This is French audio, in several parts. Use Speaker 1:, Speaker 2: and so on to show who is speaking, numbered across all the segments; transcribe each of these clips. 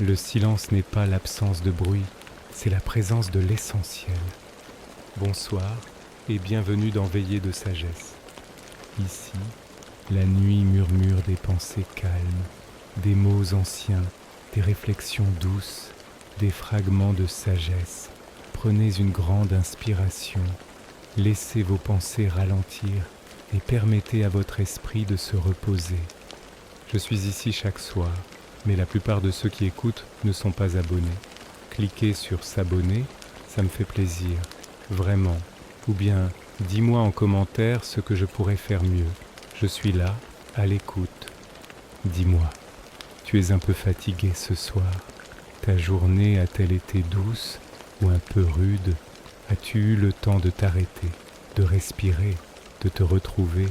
Speaker 1: Le silence n'est pas l'absence de bruit, c'est la présence de l'essentiel. Bonsoir et bienvenue dans Veillée de sagesse. Ici, la nuit murmure des pensées calmes, des mots anciens, des réflexions douces, des fragments de sagesse. Prenez une grande inspiration, laissez vos pensées ralentir et permettez à votre esprit de se reposer. Je suis ici chaque soir, mais la plupart de ceux qui écoutent ne sont pas abonnés. Cliquez sur s'abonner, ça me fait plaisir, vraiment. Ou bien, dis-moi en commentaire ce que je pourrais faire mieux. Je suis là, à l'écoute. Dis-moi, tu es un peu fatigué ce soir? Ta journée a-t-elle été douce ou un peu rude? As-tu eu le temps de t'arrêter, de respirer, de te retrouver?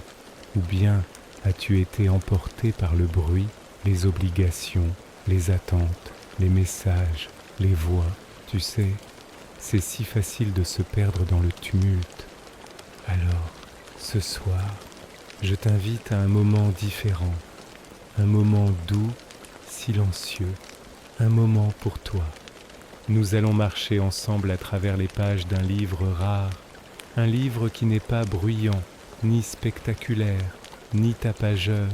Speaker 1: Ou bien as-tu été emporté par le bruit, les obligations, les attentes, les messages, les voix? Tu sais, c'est si facile de se perdre dans le tumulte. Alors, ce soir, je t'invite à un moment différent, un moment doux, silencieux, un moment pour toi. Nous allons marcher ensemble à travers les pages d'un livre rare, un livre qui n'est pas bruyant, ni spectaculaire, ni tapageur,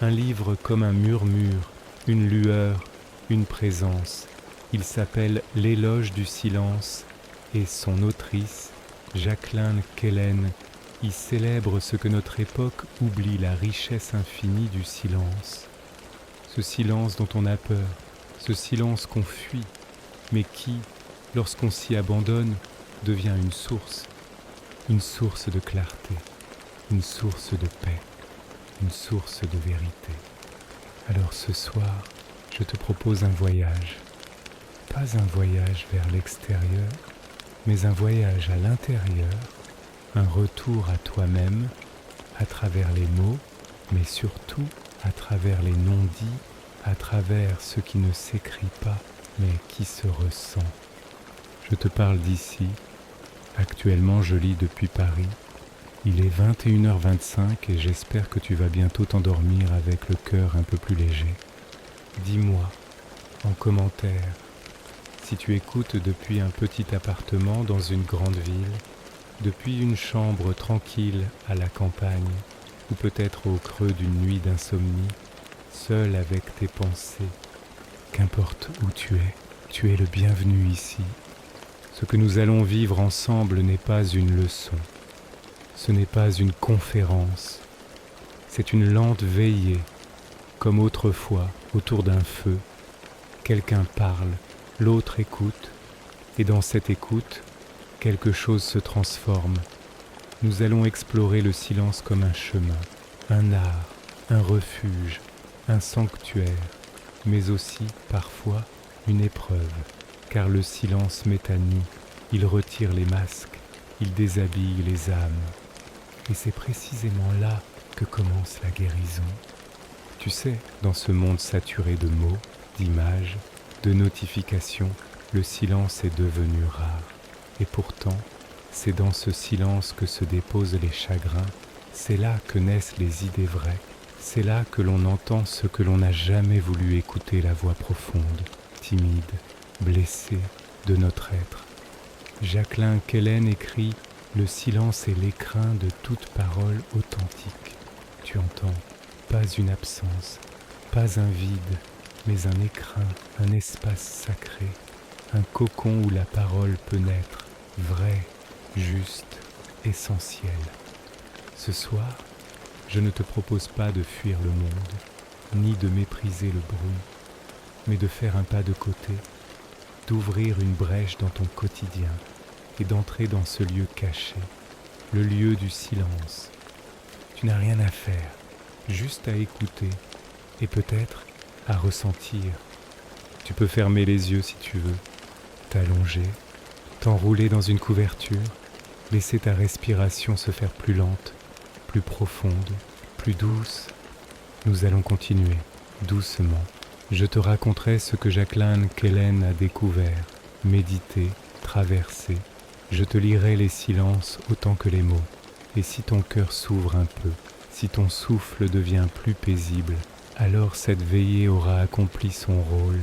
Speaker 1: un livre comme un murmure, une lueur, une présence. Il s'appelle L'éloge du silence et son autrice, Jacqueline Kellen, y célèbre ce que notre époque oublie, la richesse infinie du silence. Ce silence dont on a peur, ce silence qu'on fuit, mais qui, lorsqu'on s'y abandonne, devient une source de clarté, une source de paix, une source de vérité. Alors ce soir, je te propose un voyage, pas un voyage vers l'extérieur, mais un voyage à l'intérieur, un retour à toi-même, à travers les mots, mais surtout à travers les non-dits, à travers ce qui ne s'écrit pas, mais qui se ressent. Je te parle d'ici. Actuellement, je lis depuis Paris. Il est 21h25 et j'espère que tu vas bientôt t'endormir avec le cœur un peu plus léger. Dis-moi, en commentaire, si tu écoutes depuis un petit appartement dans une grande ville, depuis une chambre tranquille à la campagne, ou peut-être au creux d'une nuit d'insomnie, seul avec tes pensées. Qu'importe où tu es le bienvenu ici. Ce que nous allons vivre ensemble n'est pas une leçon, ce n'est pas une conférence, c'est une lente veillée, comme autrefois autour d'un feu. Quelqu'un parle, l'autre écoute, et dans cette écoute, quelque chose se transforme. Nous allons explorer le silence comme un chemin, un art, un refuge, un sanctuaire, mais aussi, parfois, une épreuve, car le silence met à nu, il retire les masques, il déshabille les âmes. Et c'est précisément là que commence la guérison. Tu sais, dans ce monde saturé de mots, d'images, de notifications, le silence est devenu rare. Et pourtant, c'est dans ce silence que se déposent les chagrins, c'est là que naissent les idées vraies, c'est là que l'on entend ce que l'on n'a jamais voulu écouter, la voix profonde, timide, blessée de notre être. Jacqueline Kellen écrit « Le silence est l'écrin de toute parole authentique ». Tu entends, pas une absence, pas un vide, mais un écrin, un espace sacré, un cocon où la parole peut naître, vraie, juste, essentielle. Ce soir, je ne te propose pas de fuir le monde, ni de mépriser le bruit, mais de faire un pas de côté, d'ouvrir une brèche dans ton quotidien et d'entrer dans ce lieu caché, le lieu du silence. Tu n'as rien à faire, juste à écouter et peut-être à ressentir. Tu peux fermer les yeux si tu veux, t'allonger, t'enrouler dans une couverture, laisser ta respiration se faire plus lente, plus profonde, plus douce. Nous allons continuer, doucement. Je te raconterai ce que Jacqueline Kellen a découvert, médité, traversé. Je te lirai les silences autant que les mots. Et si ton cœur s'ouvre un peu, si ton souffle devient plus paisible, alors cette veillée aura accompli son rôle.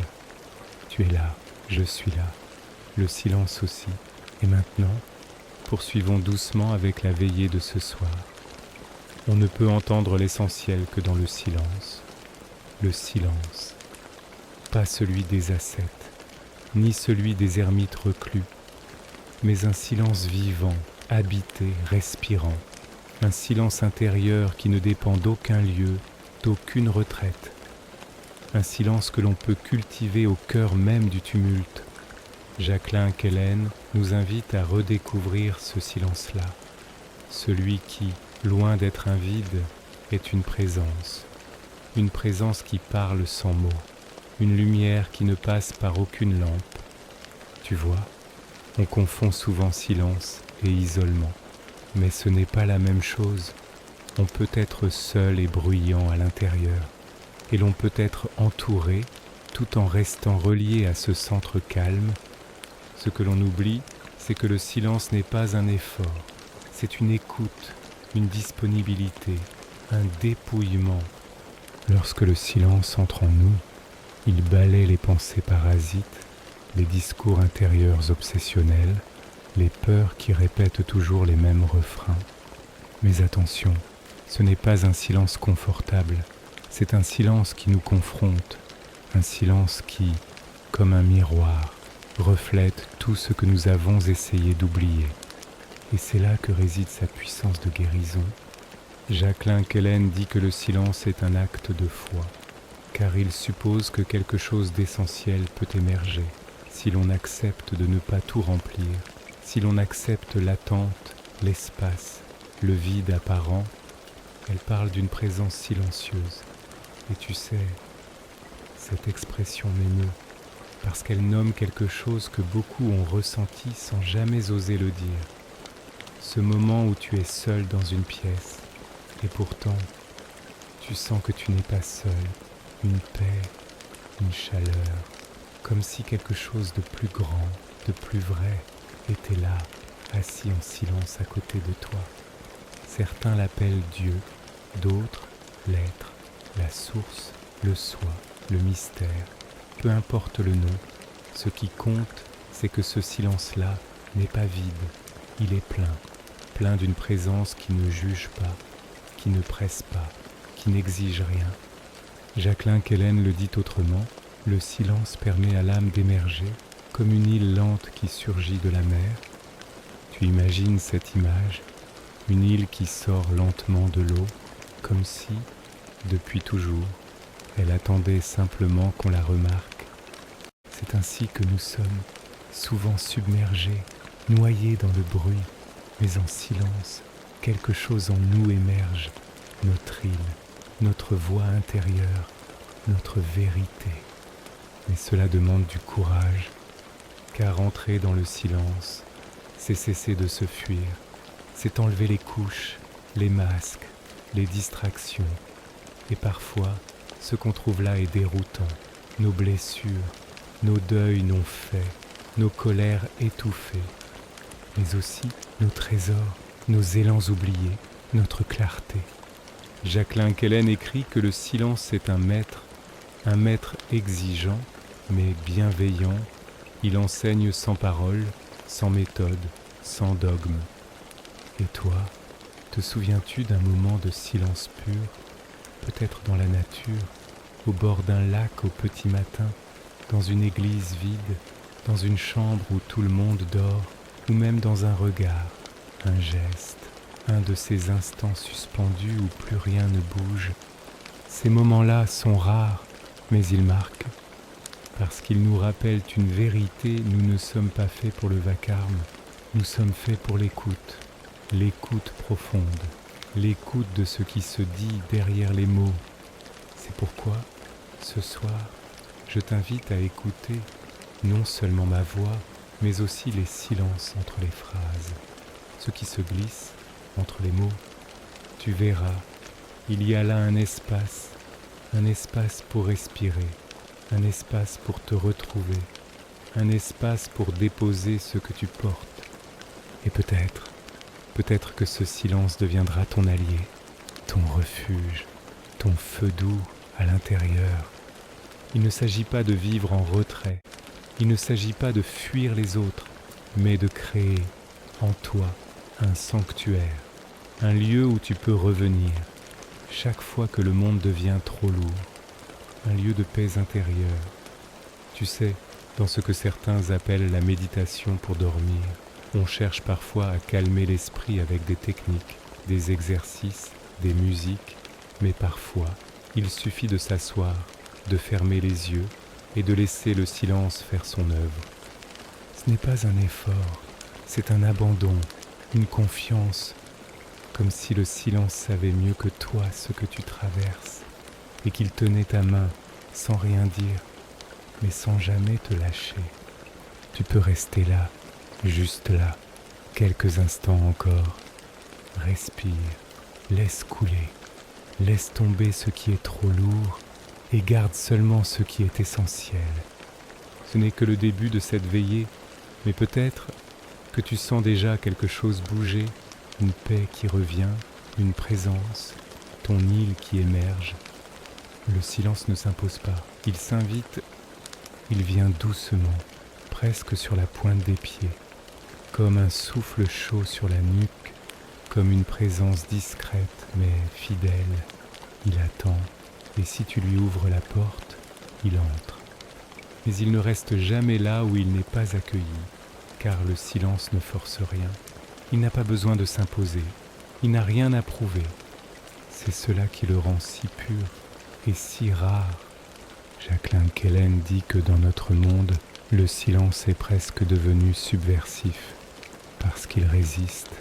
Speaker 1: Tu es là, je suis là, le silence aussi. Et maintenant, poursuivons doucement avec la veillée de ce soir. On ne peut entendre l'essentiel que dans le silence. Le silence, pas celui des ascètes, ni celui des ermites reclus, mais un silence vivant, habité, respirant, un silence intérieur qui ne dépend d'aucun lieu, d'aucune retraite, un silence que l'on peut cultiver au cœur même du tumulte. Jacqueline Kellen nous invite à redécouvrir ce silence-là, celui qui, loin d'être un vide, est une présence qui parle sans mots, une lumière qui ne passe par aucune lampe. Tu vois, on confond souvent silence et isolement, mais ce n'est pas la même chose. On peut être seul et bruyant à l'intérieur, et l'on peut être entouré tout en restant relié à ce centre calme. Ce que l'on oublie, c'est que le silence n'est pas un effort, c'est une écoute, une disponibilité, un dépouillement. Lorsque le silence entre en nous, il balaie les pensées parasites, les discours intérieurs obsessionnels, les peurs qui répètent toujours les mêmes refrains. Mais attention, ce n'est pas un silence confortable, c'est un silence qui nous confronte, un silence qui, comme un miroir, reflète tout ce que nous avons essayé d'oublier. Et c'est là que réside sa puissance de guérison. Jacqueline Kellen dit que le silence est un acte de foi, car il suppose que quelque chose d'essentiel peut émerger, si l'on accepte de ne pas tout remplir, si l'on accepte l'attente, l'espace, le vide apparent. Elle parle d'une présence silencieuse. Et tu sais, cette expression m'émeut, parce qu'elle nomme quelque chose que beaucoup ont ressenti sans jamais oser le dire. Ce moment où tu es seul dans une pièce, et pourtant, tu sens que tu n'es pas seul, une paix, une chaleur, comme si quelque chose de plus grand, de plus vrai, était là, assis en silence à côté de toi. Certains l'appellent Dieu, d'autres l'être, la source, le soi, le mystère. Peu importe le nom, ce qui compte, c'est que ce silence-là n'est pas vide, il est plein, plein d'une présence qui ne juge pas, qui ne presse pas, qui n'exige rien. Jacqueline Kellen le dit autrement, le silence permet à l'âme d'émerger comme une île lente qui surgit de la mer. Tu imagines cette image, une île qui sort lentement de l'eau, comme si, depuis toujours, elle attendait simplement qu'on la remarque. C'est ainsi que nous sommes, souvent submergés, noyés dans le bruit, mais en silence, quelque chose en nous émerge, notre île, notre voix intérieure, notre vérité. Mais cela demande du courage, car entrer dans le silence, c'est cesser de se fuir, c'est enlever les couches, les masques, les distractions. Et parfois, ce qu'on trouve là est déroutant, nos blessures, nos deuils non faits, nos colères étouffées, mais aussi nos trésors, nos élans oubliés, notre clarté. Jacqueline Kellen écrit que le silence est un maître exigeant, mais bienveillant. Il enseigne sans parole, sans méthode, sans dogme. Et toi, te souviens-tu d'un moment de silence pur, peut-être dans la nature, au bord d'un lac au petit matin, dans une église vide, dans une chambre où tout le monde dort, ou même dans un regard, un geste, un de ces instants suspendus où plus rien ne bouge. Ces moments-là sont rares, mais ils marquent, parce qu'ils nous rappellent une vérité. Nous ne sommes pas faits pour le vacarme, nous sommes faits pour l'écoute profonde, l'écoute de ce qui se dit derrière les mots. C'est pourquoi, ce soir, je t'invite à écouter non seulement ma voix, mais aussi les silences entre les phrases, ce qui se glisse entre les mots. Tu verras, il y a là un espace pour respirer, un espace pour te retrouver, un espace pour déposer ce que tu portes. Et peut-être que ce silence deviendra ton allié, ton refuge, ton feu doux à l'intérieur. Il ne s'agit pas de vivre en retrait, Il ne s'agit pas de fuir les autres, mais de créer en toi un sanctuaire, un lieu où tu peux revenir chaque fois que le monde devient trop lourd, un lieu de paix intérieure. Tu sais, dans ce que certains appellent la méditation pour dormir, on cherche parfois à calmer l'esprit avec des techniques, des exercices, des musiques, mais parfois, il suffit de s'asseoir, de fermer les yeux et de laisser le silence faire son œuvre. Ce n'est pas un effort, c'est un abandon, une confiance, comme si le silence savait mieux que toi ce que tu traverses et qu'il tenait ta main sans rien dire, mais sans jamais te lâcher. Tu peux rester là, juste là, quelques instants encore. Respire, laisse couler, laisse tomber ce qui est trop lourd et garde seulement ce qui est essentiel. Ce n'est que le début de cette veillée, mais peut-être que tu sens déjà quelque chose bouger, une paix qui revient, une présence, ton île qui émerge. Le silence ne s'impose pas, il s'invite, il vient doucement, presque sur la pointe des pieds, comme un souffle chaud sur la nuque, comme une présence discrète mais fidèle. Il attend, et si tu lui ouvres la porte, il entre. Mais il ne reste jamais là où il n'est pas accueilli, car le silence ne force rien. Il n'a pas besoin de s'imposer, il n'a rien à prouver. C'est cela qui le rend si pur et si rare. Jacqueline Kellen dit que dans notre monde, le silence est presque devenu subversif, parce qu'il résiste.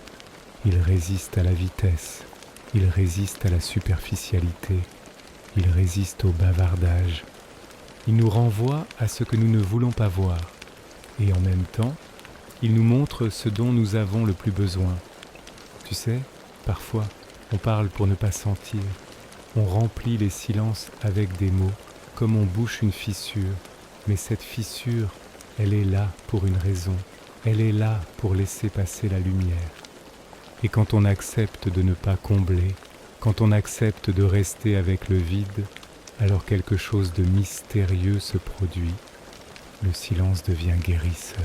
Speaker 1: Il résiste à la vitesse, il résiste à la superficialité, il résiste au bavardage. Il nous renvoie à ce que nous ne voulons pas voir, et en même temps, il nous montre ce dont nous avons le plus besoin. Tu sais, parfois, on parle pour ne pas sentir. On remplit les silences avec des mots, comme on bouche une fissure. Mais cette fissure, elle est là pour une raison. Elle est là pour laisser passer la lumière. Et quand on accepte de ne pas combler, quand on accepte de rester avec le vide, alors quelque chose de mystérieux se produit. Le silence devient guérisseur.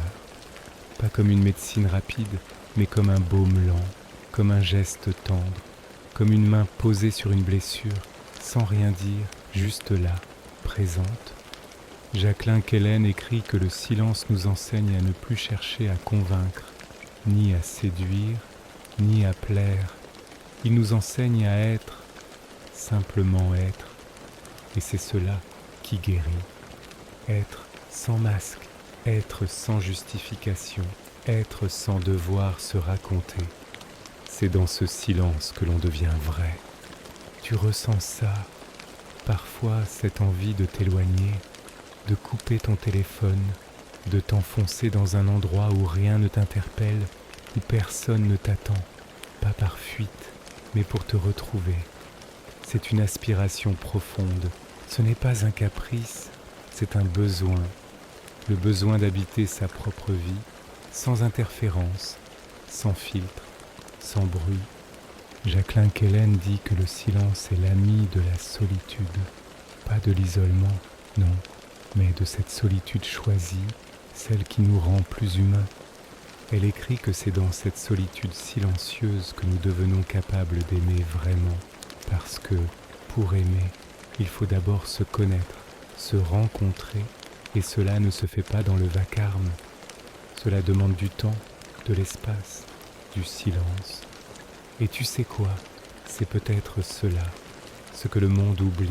Speaker 1: Pas comme une médecine rapide, mais comme un baume lent, comme un geste tendre, comme une main posée sur une blessure, sans rien dire, juste là, présente. Jacqueline Kellen écrit que le silence nous enseigne à ne plus chercher à convaincre, ni à séduire, ni à plaire. Il nous enseigne à être, simplement être, et c'est cela qui guérit. Être sans masque, être sans justification, être sans devoir se raconter. C'est dans ce silence que l'on devient vrai. Tu ressens ça, parfois cette envie de t'éloigner, de couper ton téléphone, de t'enfoncer dans un endroit où rien ne t'interpelle, où personne ne t'attend, pas par fuite, mais pour te retrouver. C'est une aspiration profonde, ce n'est pas un caprice, c'est un besoin, le besoin d'habiter sa propre vie, sans interférence, sans filtre, sans bruit. Jacqueline Kellen dit que le silence est l'ami de la solitude, pas de l'isolement, non, mais de cette solitude choisie, celle qui nous rend plus humains. Elle écrit que c'est dans cette solitude silencieuse que nous devenons capables d'aimer vraiment, parce que, pour aimer, il faut d'abord se connaître, se rencontrer, et cela ne se fait pas dans le vacarme. Cela demande du temps, de l'espace, du silence. Et tu sais quoi? C'est peut-être cela, ce que le monde oublie,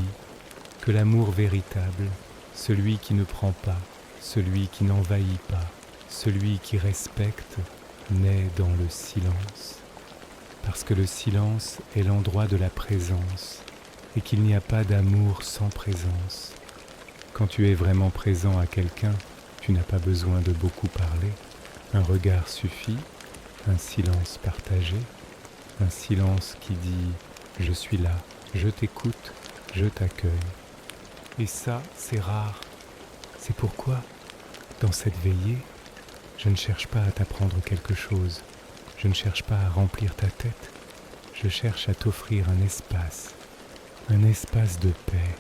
Speaker 1: que l'amour véritable, celui qui ne prend pas, celui qui n'envahit pas, celui qui respecte, naît dans le silence. Parce que le silence est l'endroit de la présence, et qu'il n'y a pas d'amour sans présence. Quand tu es vraiment présent à quelqu'un, tu n'as pas besoin de beaucoup parler. Un regard suffit, un silence partagé, un silence qui dit « je suis là, je t'écoute, je t'accueille ». Et ça, c'est rare. C'est pourquoi, dans cette veillée, je ne cherche pas à t'apprendre quelque chose, je ne cherche pas à remplir ta tête, je cherche à t'offrir un espace de paix,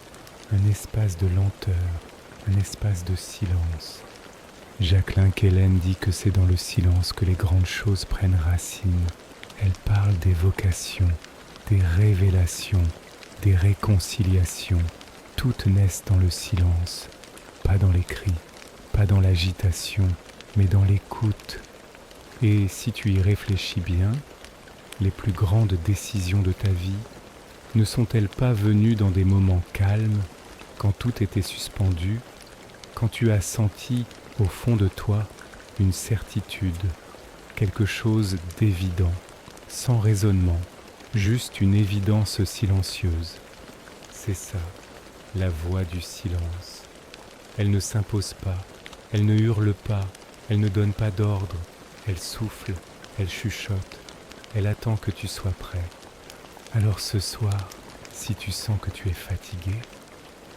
Speaker 1: un espace de lenteur, un espace de silence, Jacqueline Kellen dit que c'est dans le silence que les grandes choses prennent racine. Elle parle des vocations, des révélations, des réconciliations. Toutes naissent dans le silence, pas dans les cris, pas dans l'agitation, mais dans l'écoute. Et si tu y réfléchis bien, les plus grandes décisions de ta vie ne sont-elles pas venues dans des moments calmes, quand tout était suspendu, quand tu as senti au fond de toi une certitude, quelque chose d'évident, sans raisonnement, juste une évidence silencieuse. C'est ça, la voix du silence. Elle ne s'impose pas, elle ne hurle pas, elle ne donne pas d'ordre, elle souffle, elle chuchote, elle attend que tu sois prêt. Alors ce soir, si tu sens que tu es fatigué,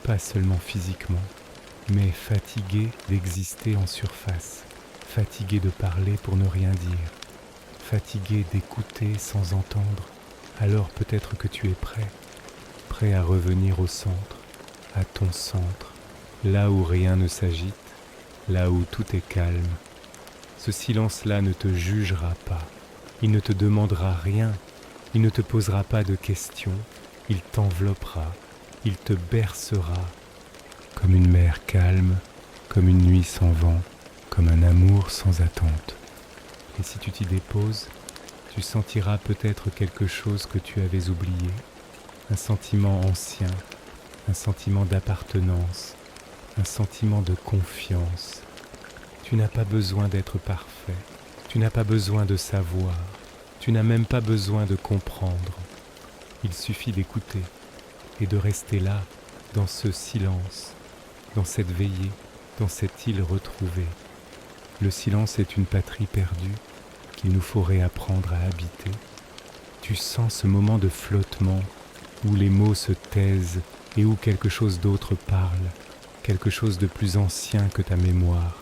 Speaker 1: pas seulement physiquement, mais fatigué d'exister en surface, fatigué de parler pour ne rien dire, fatigué d'écouter sans entendre, alors peut-être que tu es prêt, prêt à revenir au centre, à ton centre, là où rien ne s'agite, là où tout est calme. Ce silence-là ne te jugera pas, il ne te demandera rien, il ne te posera pas de questions, il t'enveloppera, il te bercera, comme une mer calme, comme une nuit sans vent, comme un amour sans attente. Et si tu t'y déposes, tu sentiras peut-être quelque chose que tu avais oublié, un sentiment ancien, un sentiment d'appartenance, un sentiment de confiance. Tu n'as pas besoin d'être parfait, tu n'as pas besoin de savoir, tu n'as même pas besoin de comprendre. Il suffit d'écouter et de rester là, dans ce silence, dans cette veillée, dans cette île retrouvée. Le silence est une patrie perdue qu'il nous faut réapprendre à habiter. Tu sens ce moment de flottement où les mots se taisent et où quelque chose d'autre parle, quelque chose de plus ancien que ta mémoire,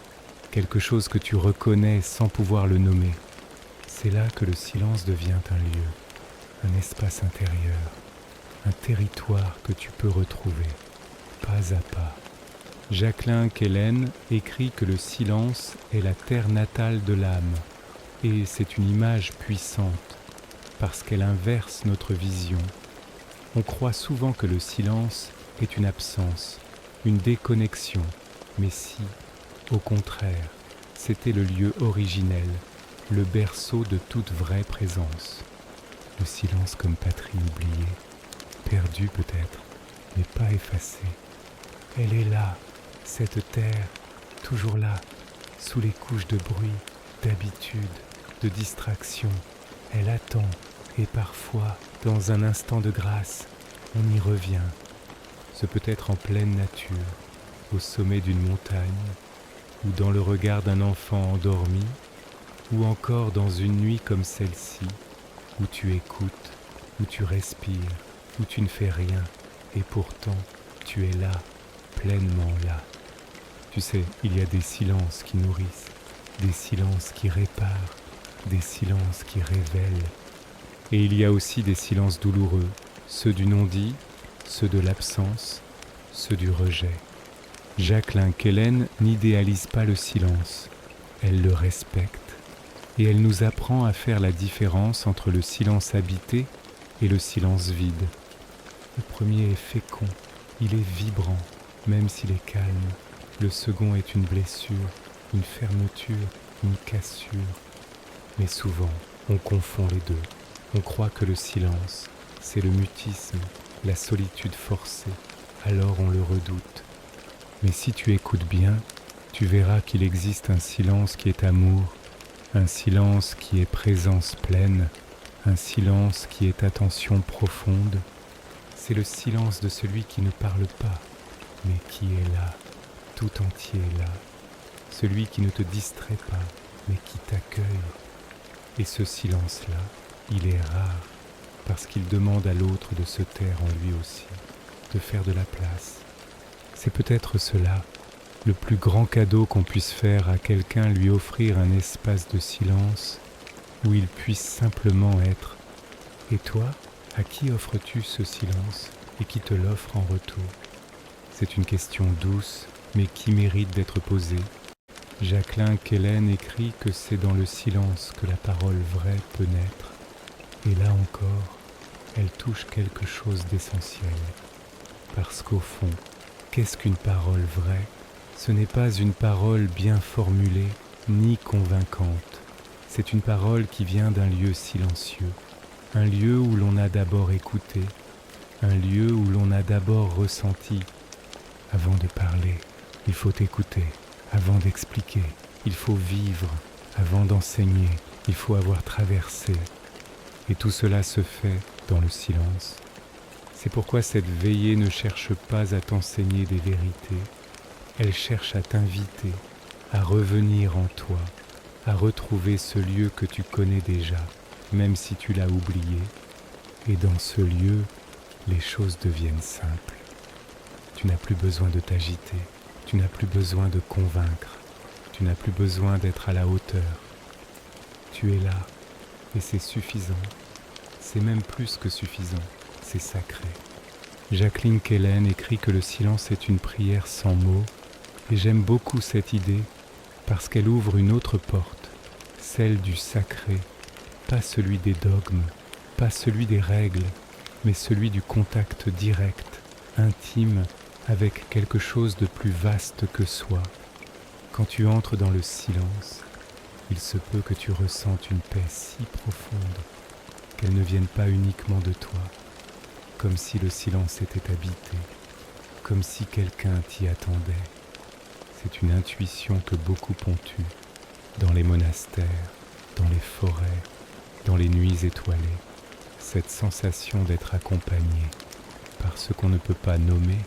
Speaker 1: quelque chose que tu reconnais sans pouvoir le nommer. C'est là que le silence devient un lieu, un espace intérieur, un territoire que tu peux retrouver, pas à pas. Jacqueline Kellen écrit que le silence est la terre natale de l'âme, et c'est une image puissante, parce qu'elle inverse notre vision. On croit souvent que le silence est une absence, une déconnexion, mais si, au contraire, c'était le lieu originel, le berceau de toute vraie présence. Le silence comme patrie oubliée, perdue peut-être, mais pas effacée. Elle est là, cette terre, toujours là, sous les couches de bruit, d'habitude, de distraction. Elle attend, et parfois, dans un instant de grâce, on y revient. Ce peut être en pleine nature, au sommet d'une montagne, ou dans le regard d'un enfant endormi, ou encore dans une nuit comme celle-ci, où tu écoutes, où tu respires, où tu ne fais rien, et pourtant tu es là, pleinement là. Tu sais, il y a des silences qui nourrissent, des silences qui réparent, des silences qui révèlent. Et il y a aussi des silences douloureux, ceux du non-dit, ceux de l'absence, ceux du rejet. Jacqueline Kellen n'idéalise pas le silence, elle le respecte. Et elle nous apprend à faire la différence entre le silence habité et le silence vide. Le premier est fécond, il est vibrant, même s'il est calme. Le second est une blessure, une fermeture, une cassure. Mais souvent, on confond les deux. On croit que le silence, c'est le mutisme, la solitude forcée. Alors on le redoute. Mais si tu écoutes bien, tu verras qu'il existe un silence qui est amour, un silence qui est présence pleine, un silence qui est attention profonde. C'est le silence de celui qui ne parle pas, mais qui est là, tout entier là. Celui qui ne te distrait pas, mais qui t'accueille. Et ce silence-là, il est rare, parce qu'il demande à l'autre de se taire en lui aussi, de faire de la place. C'est peut-être cela, le plus grand cadeau qu'on puisse faire à quelqu'un, lui offrir un espace de silence où il puisse simplement être. Et toi, à qui offres-tu ce silence et qui te l'offre en retour? C'est une question douce, mais qui mérite d'être posée. Jacqueline Kellen écrit que c'est dans le silence que la parole vraie peut naître. Et là encore, elle touche quelque chose d'essentiel. Parce qu'au fond, qu'est-ce qu'une parole vraie ? Ce n'est pas une parole bien formulée, ni convaincante. C'est une parole qui vient d'un lieu silencieux, un lieu où l'on a d'abord écouté, un lieu où l'on a d'abord ressenti. Avant de parler, il faut écouter. Avant d'expliquer, il faut vivre. Avant d'enseigner, il faut avoir traversé. Et tout cela se fait dans le silence. C'est pourquoi cette veillée ne cherche pas à t'enseigner des vérités. Elle cherche à t'inviter, à revenir en toi, à retrouver ce lieu que tu connais déjà, même si tu l'as oublié. Et dans ce lieu, les choses deviennent simples. Tu n'as plus besoin de t'agiter, tu n'as plus besoin de convaincre, tu n'as plus besoin d'être à la hauteur. Tu es là, et c'est suffisant. C'est même plus que suffisant, c'est sacré. Jacqueline Kellen écrit que le silence est une prière sans mots, et j'aime beaucoup cette idée parce qu'elle ouvre une autre porte, celle du sacré, pas celui des dogmes, pas celui des règles, mais celui du contact direct, intime, avec quelque chose de plus vaste que soi. Quand tu entres dans le silence, il se peut que tu ressentes une paix si profonde qu'elle ne vienne pas uniquement de toi, comme si le silence était habité, comme si quelqu'un t'y attendait. C'est une intuition que beaucoup ont eue, dans les monastères, dans les forêts, dans les nuits étoilées, cette sensation d'être accompagné par ce qu'on ne peut pas nommer,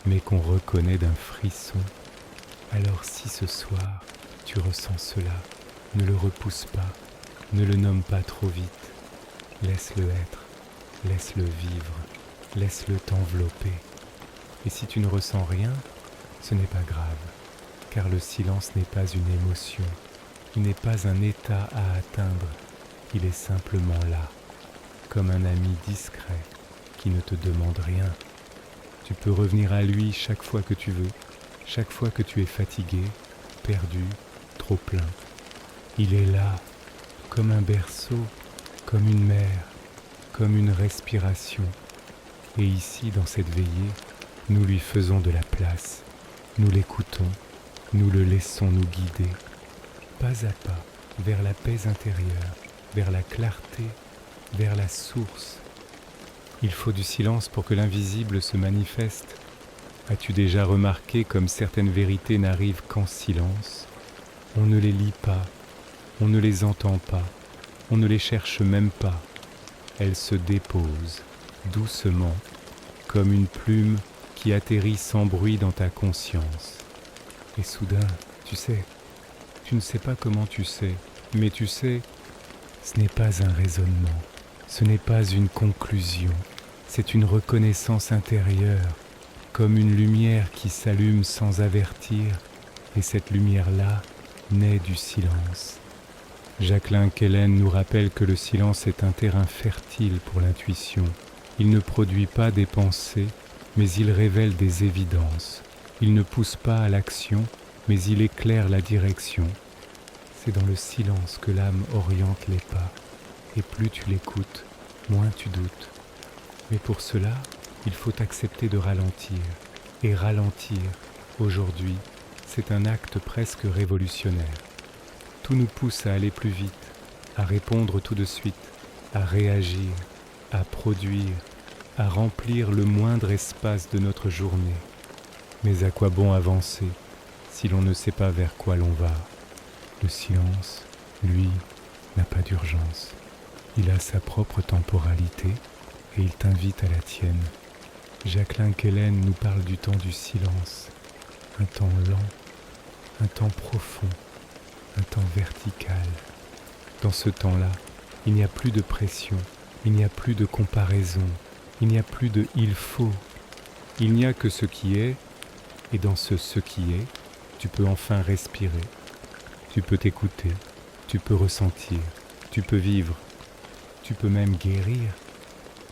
Speaker 1: mais qu'on reconnaît d'un frisson. Alors si ce soir tu ressens cela, ne le repousse pas, ne le nomme pas trop vite, laisse-le être, laisse-le vivre, laisse-le t'envelopper. Et si tu ne ressens rien, ce n'est pas grave, car le silence n'est pas une émotion, il n'est pas un état à atteindre, il est simplement là, comme un ami discret qui ne te demande rien. Tu peux revenir à lui chaque fois que tu veux, chaque fois que tu es fatigué, perdu, trop plein. Il est là, comme un berceau, comme une mer, comme une respiration. Et ici, dans cette veillée, nous lui faisons de la place, nous l'écoutons, nous le laissons nous guider, pas à pas, vers la paix intérieure, vers la clarté, vers la source. Il faut du silence pour que l'invisible se manifeste. As-tu déjà remarqué comme certaines vérités n'arrivent qu'en silence ? On ne les lit pas, on ne les entend pas, on ne les cherche même pas. Elles se déposent, doucement, comme une plume qui atterrit sans bruit dans ta conscience. Et soudain, tu sais, tu ne sais pas comment tu sais, mais tu sais, ce n'est pas un raisonnement, ce n'est pas une conclusion, c'est une reconnaissance intérieure, comme une lumière qui s'allume sans avertir, et cette lumière-là naît du silence. Jacqueline Kellen nous rappelle que le silence est un terrain fertile pour l'intuition. Il ne produit pas des pensées, mais il révèle des évidences. Il ne pousse pas à l'action, mais il éclaire la direction. C'est dans le silence que l'âme oriente les pas, et plus tu l'écoutes, moins tu doutes. Mais pour cela, il faut accepter de ralentir. Et ralentir, aujourd'hui, c'est un acte presque révolutionnaire. Tout nous pousse à aller plus vite, à répondre tout de suite, à réagir, à produire, à remplir le moindre espace de notre journée. Mais à quoi bon avancer si l'on ne sait pas vers quoi l'on va ? Le silence, lui, n'a pas d'urgence. Il a sa propre temporalité et il t'invite à la tienne. Jacqueline Kellen nous parle du temps du silence, un temps lent, un temps profond, un temps vertical. Dans ce temps-là, il n'y a plus de pression, il n'y a plus de comparaison, il n'y a plus de « il faut ». Il n'y a que ce qui est, et dans ce qui est, tu peux enfin respirer. Tu peux t'écouter, tu peux ressentir, tu peux vivre, tu peux même guérir.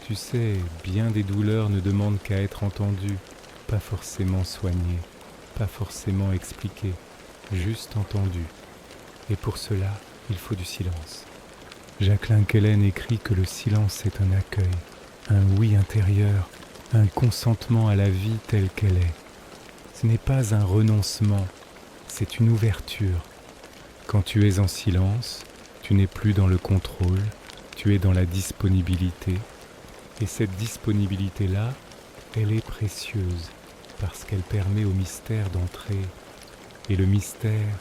Speaker 1: Tu sais, bien des douleurs ne demandent qu'à être entendues, pas forcément soignées, pas forcément expliquées. juste entendu. Et pour cela, il faut du silence. Jacqueline Kellen écrit que le silence est un accueil, un oui intérieur, un consentement à la vie telle qu'elle est. Ce n'est pas un renoncement, c'est une ouverture. Quand tu es en silence, tu n'es plus dans le contrôle, tu es dans la disponibilité. Et cette disponibilité-là, elle est précieuse parce qu'elle permet au mystère d'entrer. Et le mystère,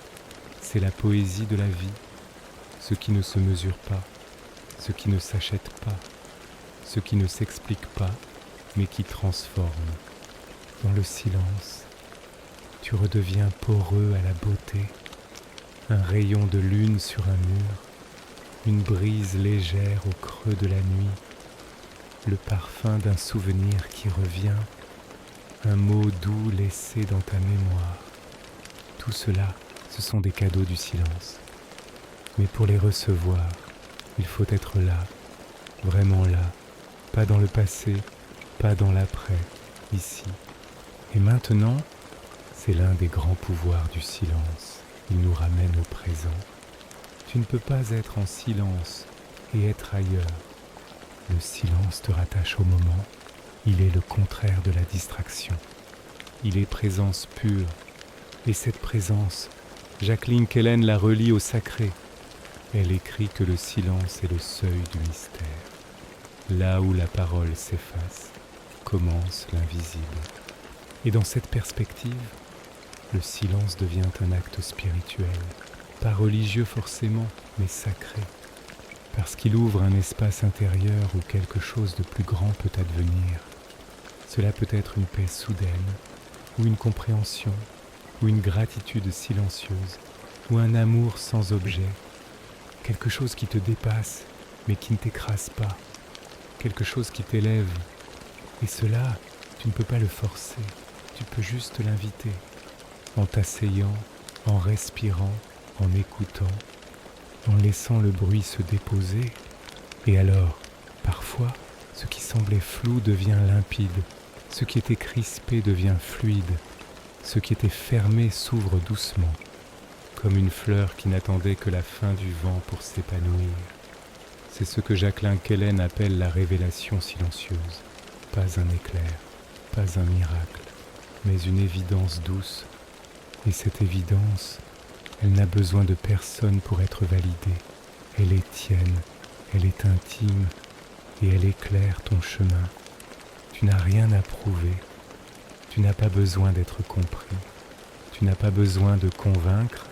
Speaker 1: c'est la poésie de la vie, ce qui ne se mesure pas, ce qui ne s'achète pas, ce qui ne s'explique pas, mais qui transforme. Dans le silence, tu redeviens poreux à la beauté, un rayon de lune sur un mur, une brise légère au creux de la nuit, le parfum d'un souvenir qui revient, un mot doux laissé dans ta mémoire. Tout cela, ce sont des cadeaux du silence. Mais pour les recevoir, il faut être là, vraiment là, pas dans le passé, pas dans l'après, ici. Et maintenant, c'est l'un des grands pouvoirs du silence. Il nous ramène au présent. Tu ne peux pas être en silence et être ailleurs. Le silence te rattache au moment. Il est le contraire de la distraction. Il est présence pure. Et cette présence, Jacqueline Kellen la relie au sacré. Elle écrit que le silence est le seuil du mystère. Là où la parole s'efface, commence l'invisible. Et dans cette perspective, le silence devient un acte spirituel, pas religieux forcément, mais sacré, parce qu'il ouvre un espace intérieur où quelque chose de plus grand peut advenir. Cela peut être une paix soudaine, ou une compréhension, ou une gratitude silencieuse, ou un amour sans objet, quelque chose qui te dépasse, mais qui ne t'écrase pas, quelque chose qui t'élève. Et cela, tu ne peux pas le forcer, tu peux juste l'inviter, en t'asseyant, en respirant, en écoutant, en laissant le bruit se déposer. Et alors, parfois, ce qui semblait flou devient limpide, ce qui était crispé devient fluide, ce qui était fermé s'ouvre doucement, comme une fleur qui n'attendait que la fin du vent pour s'épanouir. C'est ce que Jacqueline Kellen appelle la révélation silencieuse. Pas un éclair, pas un miracle, mais une évidence douce. Et cette évidence, elle n'a besoin de personne pour être validée. Elle est tienne, elle est intime et elle éclaire ton chemin. Tu n'as rien à prouver, tu n'as pas besoin d'être compris, tu n'as pas besoin de convaincre.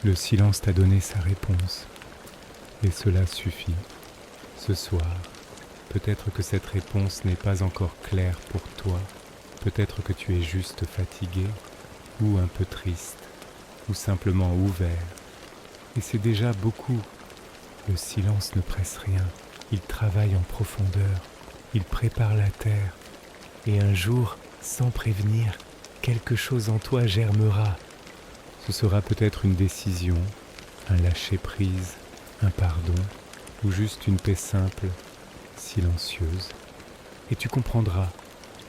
Speaker 1: Le silence t'a donné sa réponse et cela suffit. Ce soir, peut-être que cette réponse n'est pas encore claire pour toi, peut-être que tu es juste fatigué ou un peu triste, ou simplement ouvert. Et c'est déjà beaucoup. Le silence ne presse rien, il travaille en profondeur, il prépare la terre. Et un jour, sans prévenir, quelque chose en toi germera. Ce sera peut-être une décision, un lâcher-prise, un pardon, ou juste une paix simple, silencieuse. Et tu comprendras,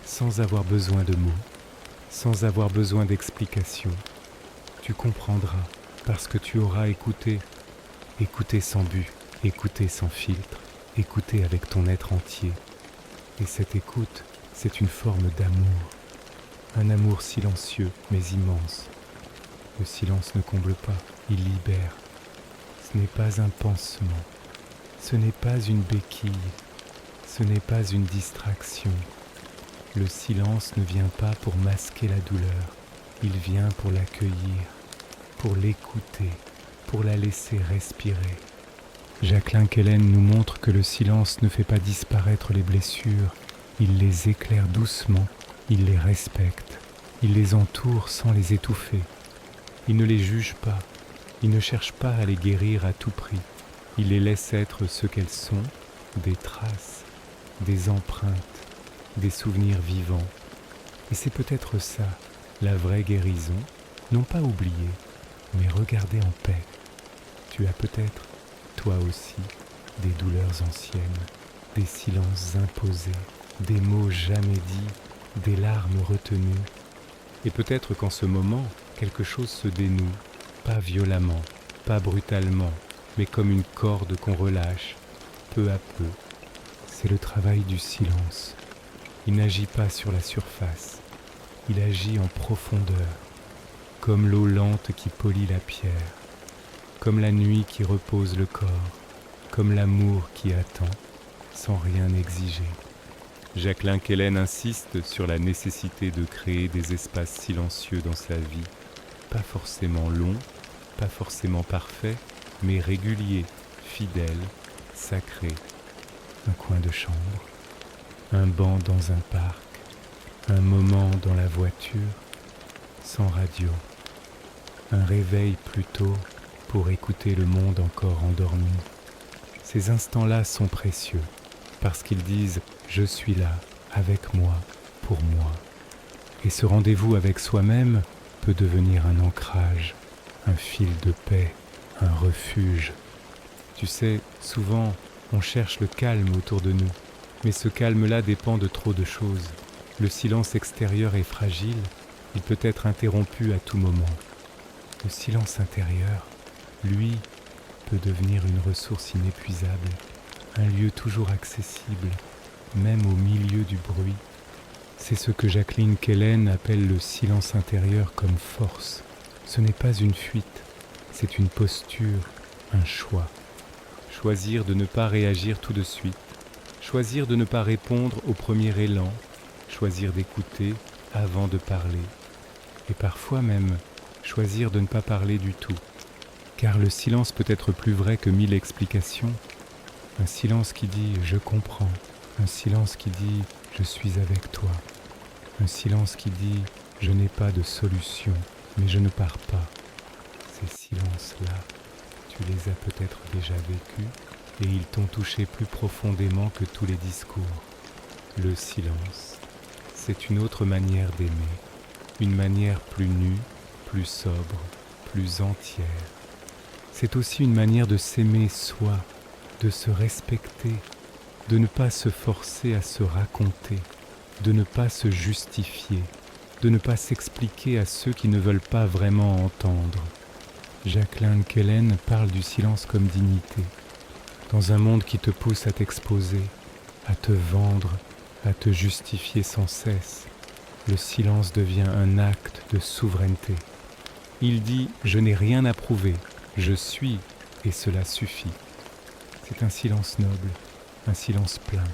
Speaker 1: sans avoir besoin de mots, sans avoir besoin d'explications. Tu comprendras parce que tu auras écouté, écouté sans but, écouté sans filtre, écouté avec ton être entier. Et cette écoute, c'est une forme d'amour, un amour silencieux mais immense. Le silence ne comble pas, il libère. Ce n'est pas un pansement, ce n'est pas une béquille, ce n'est pas une distraction. Le silence ne vient pas pour masquer la douleur, il vient pour l'accueillir, pour l'écouter, pour la laisser respirer. Jacqueline Kellen nous montre que le silence ne fait pas disparaître les blessures, il les éclaire doucement, il les respecte, il les entoure sans les étouffer. Il ne les juge pas, il ne cherche pas à les guérir à tout prix, il les laisse être ce qu'elles sont, des traces, des empreintes, des souvenirs vivants. Et c'est peut-être ça, la vraie guérison, non pas oublier, mais regarder en paix. Tu as peut-être, toi aussi, des douleurs anciennes, des silences imposés, des mots jamais dits, des larmes retenues. Et peut-être qu'en ce moment, quelque chose se dénoue, pas violemment, pas brutalement, mais comme une corde qu'on relâche, peu à peu. C'est le travail du silence. Il n'agit pas sur la surface, il agit en profondeur, comme l'eau lente qui polit la pierre, comme la nuit qui repose le corps, comme l'amour qui attend, sans rien exiger. Jacqueline Kellen insiste sur la nécessité de créer des espaces silencieux dans sa vie, pas forcément longs, pas forcément parfaits, mais réguliers, fidèles, sacrés. Un coin de chambre, un banc dans un parc, un moment dans la voiture, sans radio, un réveil plus tôt pour écouter le monde encore endormi. Ces instants-là sont précieux, parce qu'ils disent « je suis là, avec moi, pour moi ». Et ce rendez-vous avec soi-même peut devenir un ancrage, un fil de paix, un refuge. Tu sais, souvent, on cherche le calme autour de nous, mais ce calme-là dépend de trop de choses. Le silence extérieur est fragile, il peut être interrompu à tout moment. Le silence intérieur, lui, peut devenir une ressource inépuisable, un lieu toujours accessible, même au milieu du bruit. C'est ce que Jacqueline Kellen appelle le silence intérieur comme force. Ce n'est pas une fuite, c'est une posture, un choix. Choisir de ne pas réagir tout de suite, choisir de ne pas répondre au premier élan, choisir d'écouter avant de parler, et parfois même choisir de ne pas parler du tout, car le silence peut être plus vrai que 1000 explications. Un silence qui dit « je comprends », un silence qui dit « je suis avec toi », un silence qui dit « je n'ai pas de solution, mais je ne pars pas ». Ces silences-là, tu les as peut-être déjà vécus et ils t'ont touché plus profondément que tous les discours. Le silence, c'est une autre manière d'aimer, une manière plus nue, plus sobre, plus entière. C'est aussi une manière de s'aimer soi, de se respecter, de ne pas se forcer à se raconter, de ne pas se justifier, de ne pas s'expliquer à ceux qui ne veulent pas vraiment entendre. Jacqueline Kellen parle du silence comme dignité. Dans un monde qui te pousse à t'exposer, à te vendre, à te justifier sans cesse, le silence devient un acte de souveraineté. Il dit « je n'ai rien à prouver, je suis et cela suffit ». C'est un silence noble, un silence plein,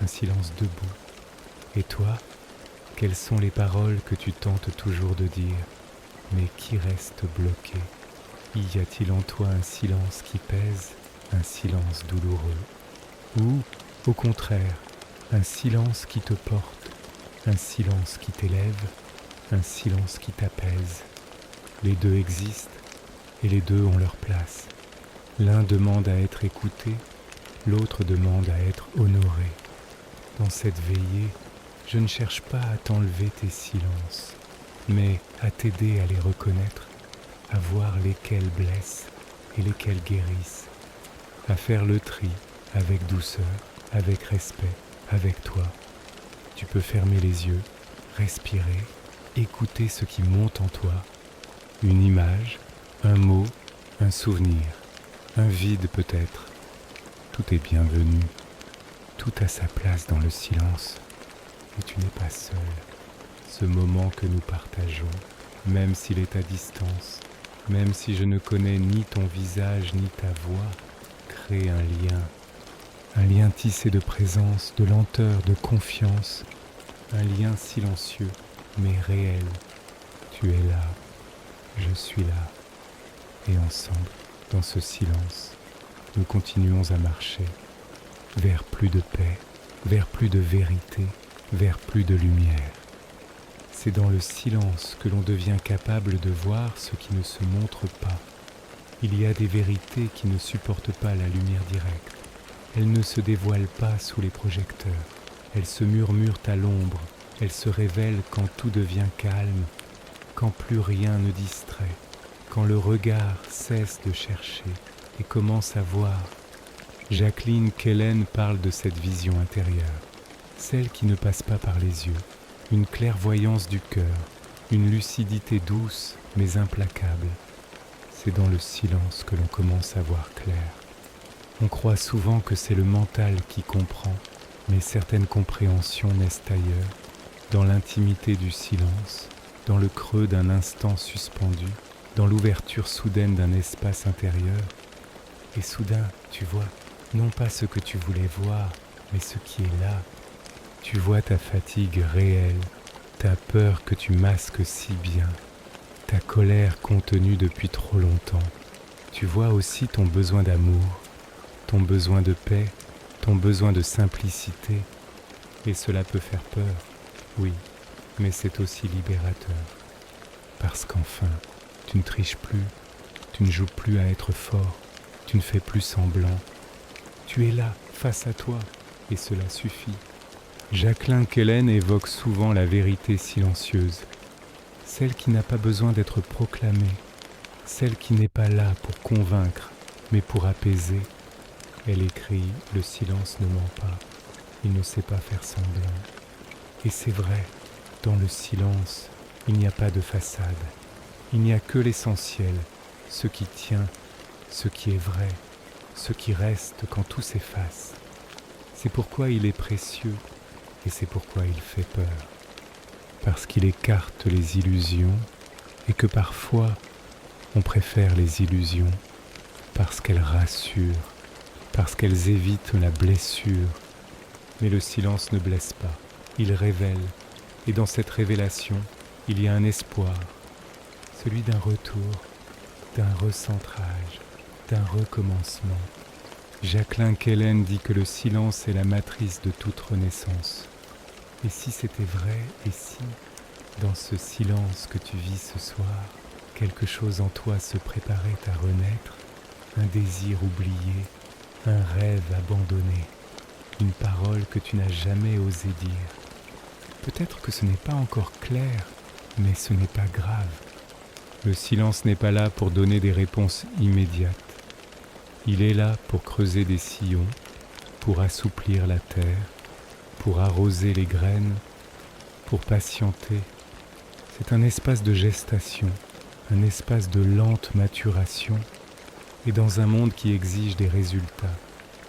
Speaker 1: un silence debout. Et toi, quelles sont les paroles que tu tentes toujours de dire, mais qui restent bloquées? Y a-t-il en toi un silence qui pèse, un silence douloureux? Ou, au contraire, un silence qui te porte, un silence qui t'élève, un silence qui t'apaise? Les deux existent et les deux ont leur place. L'un demande à être écouté, l'autre demande à être honoré. Dans cette veillée, je ne cherche pas à t'enlever tes silences, mais à t'aider à les reconnaître, à voir lesquels blessent et lesquels guérissent, à faire le tri avec douceur, avec respect, avec toi. Tu peux fermer les yeux, respirer, écouter ce qui monte en toi, une image, un mot, un souvenir, un vide peut-être. Tout est bienvenu, tout a sa place dans le silence, et tu n'es pas seul. Ce moment que nous partageons, même s'il est à distance, même si je ne connais ni ton visage ni ta voix, crée un lien tissé de présence, de lenteur, de confiance, un lien silencieux mais réel. Tu es là, je suis là, et ensemble, dans ce silence, nous continuons à marcher vers plus de paix, vers plus de vérité, vers plus de lumière. C'est dans le silence que l'on devient capable de voir ce qui ne se montre pas. Il y a des vérités qui ne supportent pas la lumière directe. Elles ne se dévoilent pas sous les projecteurs. Elles se murmurent à l'ombre. Elles se révèlent quand tout devient calme, quand plus rien ne distrait, quand le regard cesse de chercher et commence à voir. Jacqueline Kellen parle de cette vision intérieure, celle qui ne passe pas par les yeux, une clairvoyance du cœur, une lucidité douce mais implacable. C'est dans le silence que l'on commence à voir clair. On croit souvent que c'est le mental qui comprend, mais certaines compréhensions naissent ailleurs, dans l'intimité du silence, dans le creux d'un instant suspendu, dans l'ouverture soudaine d'un espace intérieur. Et soudain, tu vois, non pas ce que tu voulais voir, mais ce qui est là. Tu vois ta fatigue réelle, ta peur que tu masques si bien, ta colère contenue depuis trop longtemps. Tu vois aussi ton besoin d'amour, ton besoin de paix, ton besoin de simplicité. Et cela peut faire peur, oui, mais c'est aussi libérateur. Parce qu'enfin, tu ne triches plus, tu ne joues plus à être fort, tu ne fais plus semblant. Tu es là, face à toi, et cela suffit. Jacqueline Kellen évoque souvent la vérité silencieuse, celle qui n'a pas besoin d'être proclamée, celle qui n'est pas là pour convaincre, mais pour apaiser. Elle écrit « Le silence ne ment pas, il ne sait pas faire semblant ». Et c'est vrai, dans le silence, il n'y a pas de façade, il n'y a que l'essentiel, ce qui tient, ce qui est vrai, ce qui reste quand tout s'efface. C'est pourquoi il est précieux et c'est pourquoi il fait peur. Parce qu'il écarte les illusions et que parfois on préfère les illusions parce qu'elles rassurent, parce qu'elles évitent la blessure. Mais le silence ne blesse pas, il révèle et dans cette révélation, il y a un espoir, celui d'un retour, d'un recentrage, d'un recommencement. Jacqueline Kellen dit que le silence est la matrice de toute renaissance. Et si c'était vrai, et si, dans ce silence que tu vis ce soir, quelque chose en toi se préparait à renaître, un désir oublié, un rêve abandonné, une parole que tu n'as jamais osé dire. Peut-être que ce n'est pas encore clair, mais ce n'est pas grave. Le silence n'est pas là pour donner des réponses immédiates. Il est là pour creuser des sillons, pour assouplir la terre, pour arroser les graines, pour patienter. C'est un espace de gestation, un espace de lente maturation, et dans un monde qui exige des résultats,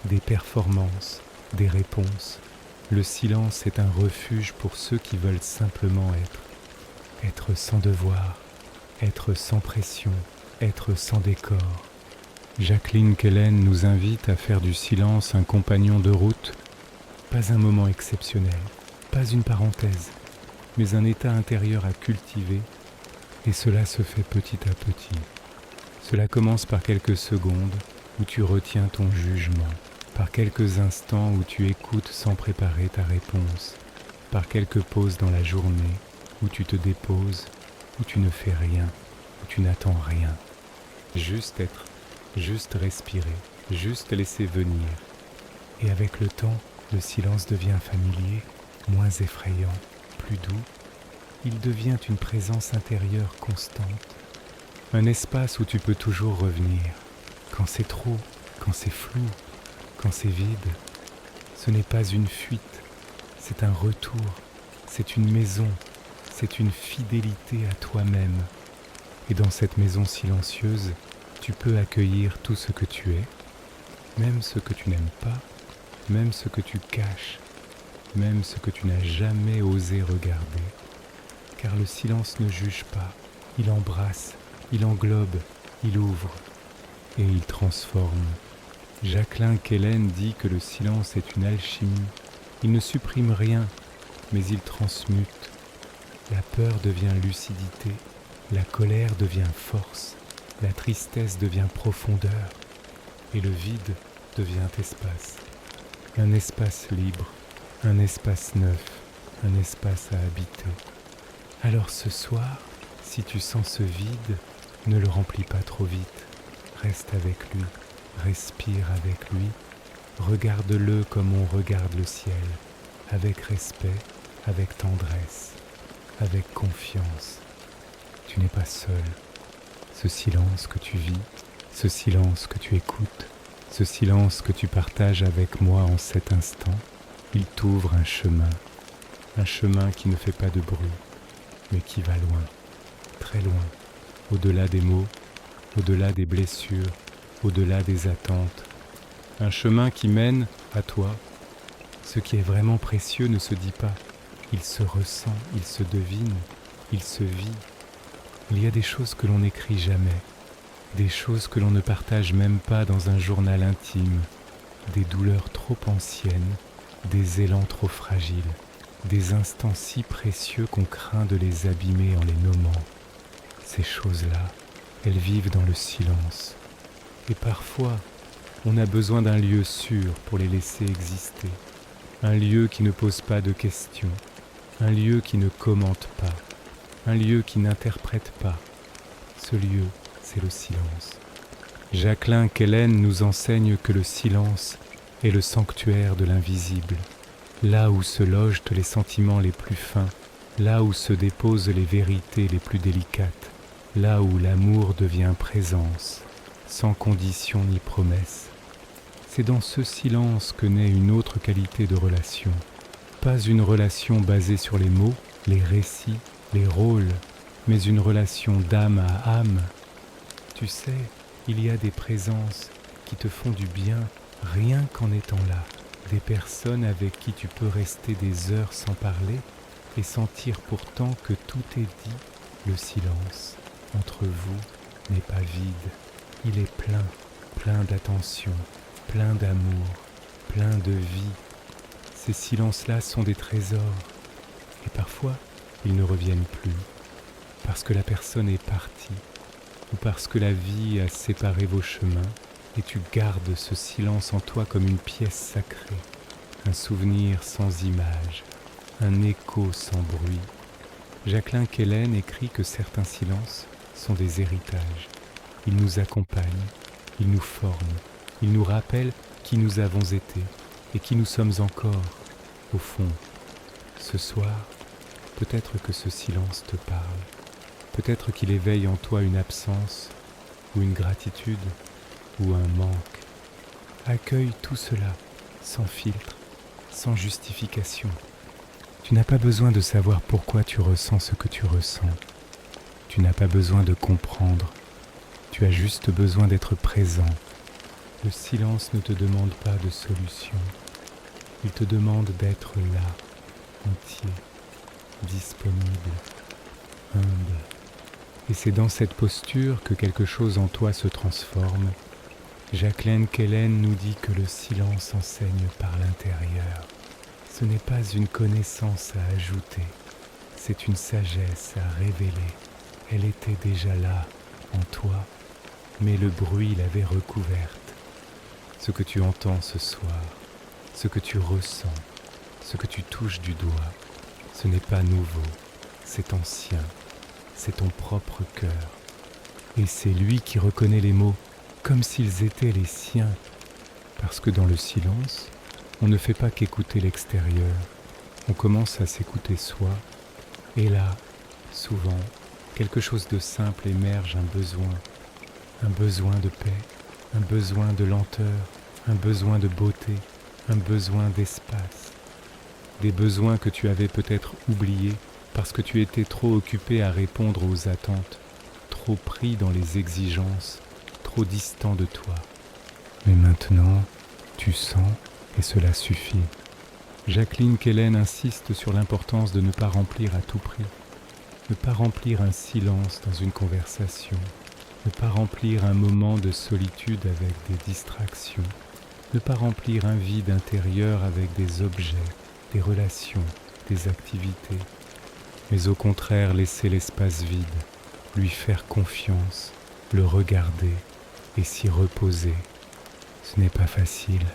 Speaker 1: des performances, des réponses, le silence est un refuge pour ceux qui veulent simplement être sans devoir, être sans pression, être sans décor. Jacqueline Kellen nous invite à faire du silence un compagnon de route, pas un moment exceptionnel, pas une parenthèse, mais un état intérieur à cultiver, et cela se fait petit à petit. Cela commence par quelques secondes où tu retiens ton jugement, par quelques instants où tu écoutes sans préparer ta réponse, par quelques pauses dans la journée où tu te déposes, où tu ne fais rien, où tu n'attends rien. Juste être, juste respirer, juste laisser venir. Et avec le temps, le silence devient familier, moins effrayant, plus doux. Il devient une présence intérieure constante, un espace où tu peux toujours revenir. Quand c'est trop, quand c'est flou, quand c'est vide, ce n'est pas une fuite, c'est un retour, c'est une maison, c'est une fidélité à toi-même. Et dans cette maison silencieuse, tu peux accueillir tout ce que tu es, même ce que tu n'aimes pas, même ce que tu caches, même ce que tu n'as jamais osé regarder. Car le silence ne juge pas, il embrasse, il englobe, il ouvre et il transforme. Jacqueline Kellen dit que le silence est une alchimie. Il ne supprime rien, mais il transmute. La peur devient lucidité, la colère devient force, la tristesse devient profondeur et le vide devient espace. Un espace libre, un espace neuf, un espace à habiter. Alors ce soir, si tu sens ce vide, ne le remplis pas trop vite. Reste avec lui, respire avec lui, regarde-le comme on regarde le ciel, avec respect, avec tendresse, avec confiance. Tu n'es pas seul. Ce silence que tu vis, ce silence que tu écoutes, ce silence que tu partages avec moi en cet instant, il t'ouvre un chemin qui ne fait pas de bruit, mais qui va loin, très loin, au-delà des mots, au-delà des blessures, au-delà des attentes. Un chemin qui mène à toi. Ce qui est vraiment précieux ne se dit pas, il se ressent, il se devine, il se vit. Il y a des choses que l'on n'écrit jamais, des choses que l'on ne partage même pas dans un journal intime, des douleurs trop anciennes, des élans trop fragiles, des instants si précieux qu'on craint de les abîmer en les nommant. Ces choses-là, elles vivent dans le silence. Et parfois, on a besoin d'un lieu sûr pour les laisser exister. Un lieu qui ne pose pas de questions, un lieu qui ne commente pas, un lieu qui n'interprète pas. Ce lieu, c'est le silence. Jacqueline Kellen nous enseigne que le silence est le sanctuaire de l'invisible, là où se logent les sentiments les plus fins, là où se déposent les vérités les plus délicates, là où l'amour devient présence, sans condition ni promesse. C'est dans ce silence que naît une autre qualité de relation. Pas une relation basée sur les mots, les récits, les rôles, mais une relation d'âme à âme. Tu sais, il y a des présences qui te font du bien rien qu'en étant là. Des personnes avec qui tu peux rester des heures sans parler et sentir pourtant que tout est dit. Le silence entre vous n'est pas vide. Il est plein, plein d'attention, plein d'amour, plein de vie. Ces silences-là sont des trésors. Et parfois, ils ne reviennent plus, parce que la personne est partie, ou parce que la vie a séparé vos chemins, et tu gardes ce silence en toi comme une pièce sacrée, un souvenir sans image, un écho sans bruit. Jacqueline Kellen écrit que certains silences sont des héritages. Ils nous accompagnent, ils nous forment, ils nous rappellent qui nous avons été et qui nous sommes encore. Au fond, ce soir, peut-être que ce silence te parle, peut-être qu'il éveille en toi une absence ou une gratitude ou un manque. Accueille tout cela sans filtre, sans justification. Tu n'as pas besoin de savoir pourquoi tu ressens ce que tu ressens. Tu n'as pas besoin de comprendre. Tu as juste besoin d'être présent. Le silence ne te demande pas de solution. Il te demande d'être là, entier, disponible, humble. Et c'est dans cette posture que quelque chose en toi se transforme. Jacqueline Kellen nous dit que le silence enseigne par l'intérieur. Ce n'est pas une connaissance à ajouter, c'est une sagesse à révéler. Elle était déjà là, en toi, mais le bruit l'avait recouverte. Ce que tu entends ce soir, ce que tu ressens, ce que tu touches du doigt, ce n'est pas nouveau, c'est ancien, c'est ton propre cœur. Et c'est lui qui reconnaît les mots comme s'ils étaient les siens, parce que dans le silence, on ne fait pas qu'écouter l'extérieur, on commence à s'écouter soi, et là, souvent, quelque chose de simple émerge, un besoin de paix, un besoin de lenteur, un besoin de beauté, un besoin d'espace. Des besoins que tu avais peut-être oubliés parce que tu étais trop occupé à répondre aux attentes, trop pris dans les exigences, trop distant de toi. Mais maintenant, tu sens et cela suffit. Jacqueline Kellen insiste sur l'importance de ne pas remplir à tout prix, ne pas remplir un silence dans une conversation, ne pas remplir un moment de solitude avec des distractions, ne pas remplir un vide intérieur avec des objets, des relations, des activités, mais au contraire laisser l'espace vide, lui faire confiance, le regarder et s'y reposer. Ce n'est pas facile,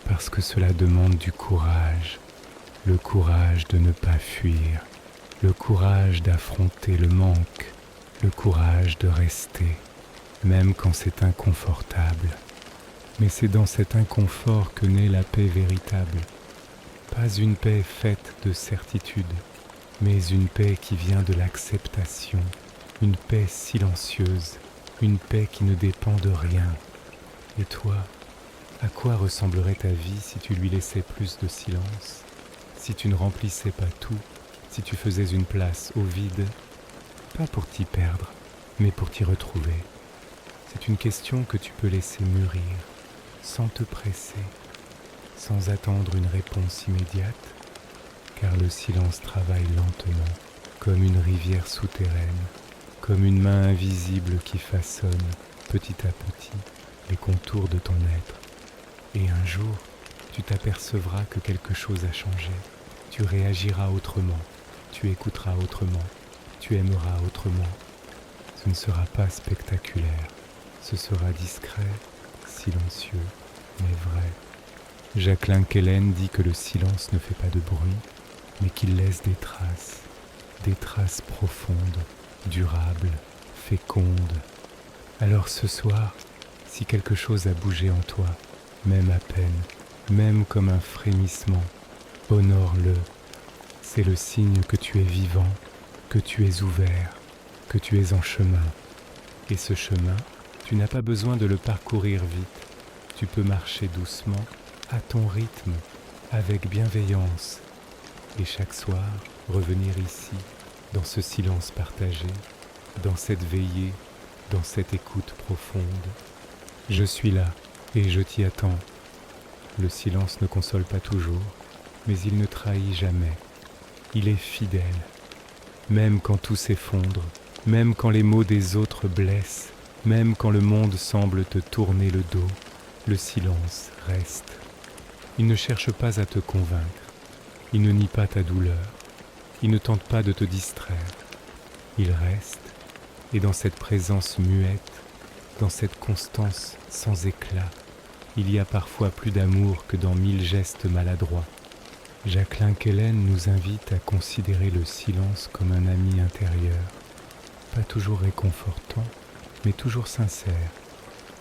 Speaker 1: parce que cela demande du courage, le courage de ne pas fuir, le courage d'affronter le manque, le courage de rester, même quand c'est inconfortable. Mais c'est dans cet inconfort que naît la paix véritable. Pas une paix faite de certitude, mais une paix qui vient de l'acceptation, une paix silencieuse, une paix qui ne dépend de rien. Et toi, à quoi ressemblerait ta vie si tu lui laissais plus de silence, si tu ne remplissais pas tout, si tu faisais une place au vide, pas pour t'y perdre, mais pour t'y retrouver? C'est une question que tu peux laisser mûrir, sans te presser, sans attendre une réponse immédiate, car le silence travaille lentement, comme une rivière souterraine, comme une main invisible qui façonne, petit à petit, les contours de ton être. Et un jour, tu t'apercevras que quelque chose a changé. Tu réagiras autrement, tu écouteras autrement, tu aimeras autrement. Ce ne sera pas spectaculaire, ce sera discret, silencieux, mais vrai. Jacqueline Kellen dit que le silence ne fait pas de bruit, mais qu'il laisse des traces profondes, durables, fécondes. Alors ce soir, si quelque chose a bougé en toi, même à peine, même comme un frémissement, honore-le. C'est le signe que tu es vivant, que tu es ouvert, que tu es en chemin. Et ce chemin, tu n'as pas besoin de le parcourir vite. Tu peux marcher doucement, à ton rythme, avec bienveillance. Et chaque soir, revenir ici, dans ce silence partagé, dans cette veillée, dans cette écoute profonde. Je suis là et je t'y attends. Le silence ne console pas toujours, mais il ne trahit jamais. Il est fidèle. Même quand tout s'effondre, même quand les mots des autres blessent, même quand le monde semble te tourner le dos, le silence reste. Il ne cherche pas à te convaincre. Il ne nie pas ta douleur. Il ne tente pas de te distraire. Il reste, et dans cette présence muette, dans cette constance sans éclat, il y a parfois plus d'amour que dans 1000 gestes maladroits. Jacqueline Kellen nous invite à considérer le silence comme un ami intérieur, pas toujours réconfortant, mais toujours sincère,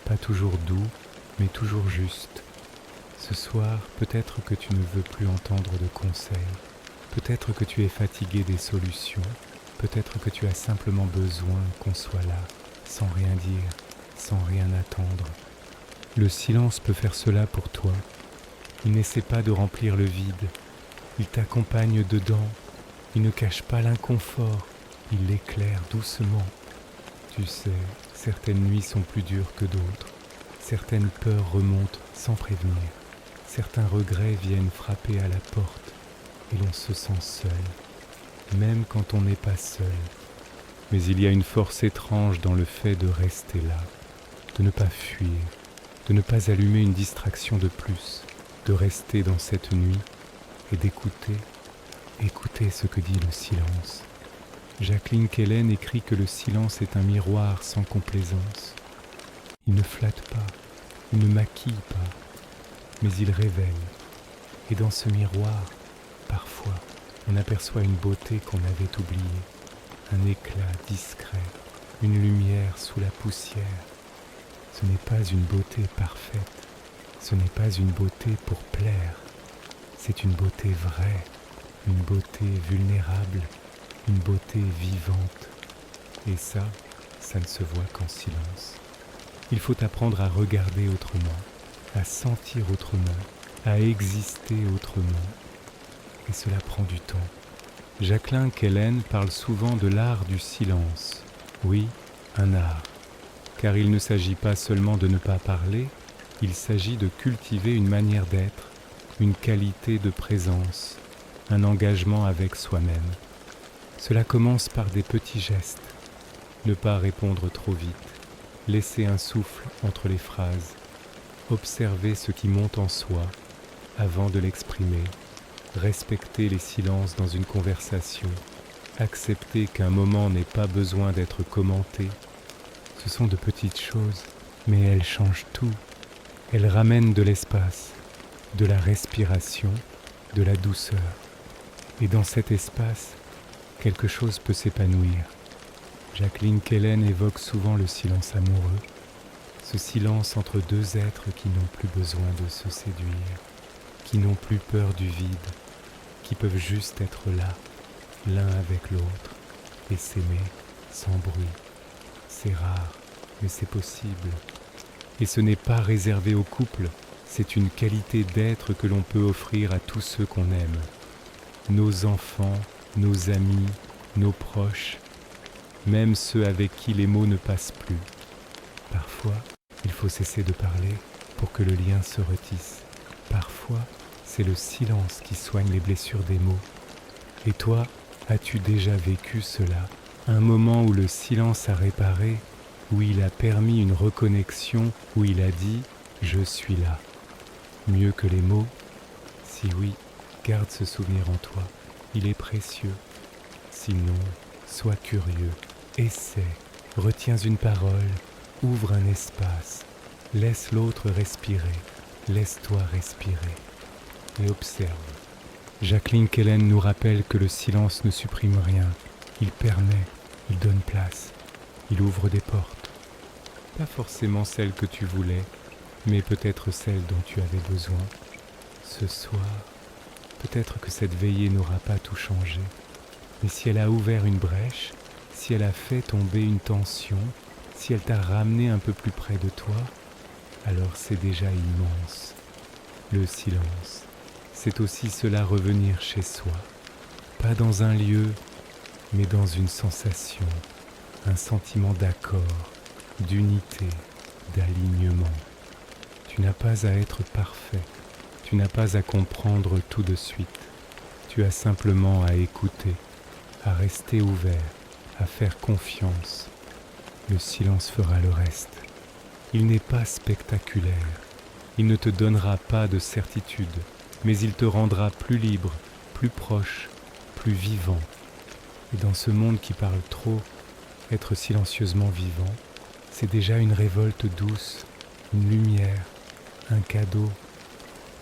Speaker 1: pas toujours doux, mais toujours juste. Ce soir, peut-être que tu ne veux plus entendre de conseils, peut-être que tu es fatigué des solutions, peut-être que tu as simplement besoin qu'on soit là, sans rien dire, sans rien attendre. Le silence peut faire cela pour toi. Il n'essaie pas de remplir le vide. Il t'accompagne dedans. Il ne cache pas l'inconfort. Il l'éclaire doucement. Tu sais, certaines nuits sont plus dures que d'autres. Certaines peurs remontent sans prévenir. Certains regrets viennent frapper à la porte et l'on se sent seul, même quand on n'est pas seul. Mais il y a une force étrange dans le fait de rester là, de ne pas fuir, de ne pas allumer une distraction de plus, de rester dans cette nuit et d'écouter ce que dit le silence. Jacqueline Kellen écrit que le silence est un miroir sans complaisance. Il ne flatte pas, il ne maquille pas, mais il révèle. Et dans ce miroir, parfois, on aperçoit une beauté qu'on avait oubliée, un éclat discret, une lumière sous la poussière. Ce n'est pas une beauté parfaite, ce n'est pas une beauté pour plaire, c'est une beauté vraie, une beauté vulnérable, une beauté vivante. Et ça ne se voit qu'en silence. Il faut apprendre à regarder autrement, à sentir autrement, à exister autrement. Et cela prend du temps. Jacqueline Kellen parle souvent de l'art du silence. Oui, un art. Car il ne s'agit pas seulement de ne pas parler, il s'agit de cultiver une manière d'être, une qualité de présence, un engagement avec soi-même. Cela commence par des petits gestes. Ne pas répondre trop vite, laisser un souffle entre les phrases, observer ce qui monte en soi avant de l'exprimer, respecter les silences dans une conversation, accepter qu'un moment n'ait pas besoin d'être commenté. Ce sont de petites choses, mais elles changent tout. Elles ramènent de l'espace, de la respiration, de la douceur. Et dans cet espace, quelque chose peut s'épanouir. Jacqueline Kellen évoque souvent le silence amoureux, ce silence entre deux êtres qui n'ont plus besoin de se séduire, qui n'ont plus peur du vide, qui peuvent juste être là, l'un avec l'autre, et s'aimer sans bruit. C'est rare, mais c'est possible. Et ce n'est pas réservé au couple, c'est une qualité d'être que l'on peut offrir à tous ceux qu'on aime. Nos enfants, nos amis, nos proches, même ceux avec qui les mots ne passent plus. Parfois, il faut cesser de parler pour que le lien se retisse. Parfois, c'est le silence qui soigne les blessures des mots. Et toi, as-tu déjà vécu cela? Un moment où le silence a réparé, où il a permis une reconnexion, où il a dit « je suis là ». Mieux que les mots? Si oui, garde ce souvenir en toi, il est précieux. Sinon, sois curieux, essaie, retiens une parole, ouvre un espace, laisse l'autre respirer, laisse-toi respirer et observe. Jacqueline Kellen nous rappelle que le silence ne supprime rien, il permet, il donne place, il ouvre des portes. Pas forcément celles que tu voulais, mais peut-être celles dont tu avais besoin. Ce soir, peut-être que cette veillée n'aura pas tout changé, mais si elle a ouvert une brèche, si elle a fait tomber une tension, si elle t'a ramené un peu plus près de toi, alors c'est déjà immense. Le silence, c'est aussi cela revenir chez soi, pas dans un lieu, mais dans une sensation, un sentiment d'accord, d'unité, d'alignement. Tu n'as pas à être parfait, tu n'as pas à comprendre tout de suite, tu as simplement à écouter, à rester ouvert, à faire confiance. Le silence fera le reste. Il n'est pas spectaculaire, il ne te donnera pas de certitude, mais il te rendra plus libre, plus proche, plus vivant. Et dans ce monde qui parle trop, être silencieusement vivant, c'est déjà une révolte douce, une lumière, un cadeau.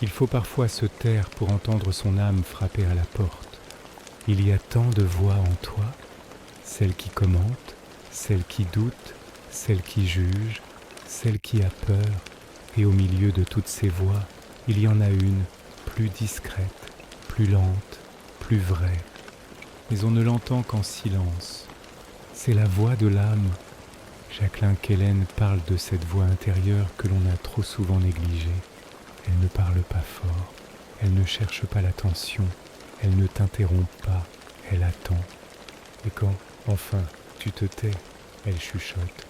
Speaker 1: Il faut parfois se taire pour entendre son âme frapper à la porte. Il y a tant de voix en toi, celle qui commente, celle qui doute, celle qui juge, celle qui a peur, et au milieu de toutes ces voix, il y en a une, plus discrète, plus lente, plus vraie. Mais on ne l'entend qu'en silence. C'est la voix de l'âme. Jacqueline Kellen parle de cette voix intérieure que l'on a trop souvent négligée. Elle ne parle pas fort, elle ne cherche pas l'attention, elle ne t'interrompt pas, elle attend. Et quand, enfin, tu te tais, elle chuchote.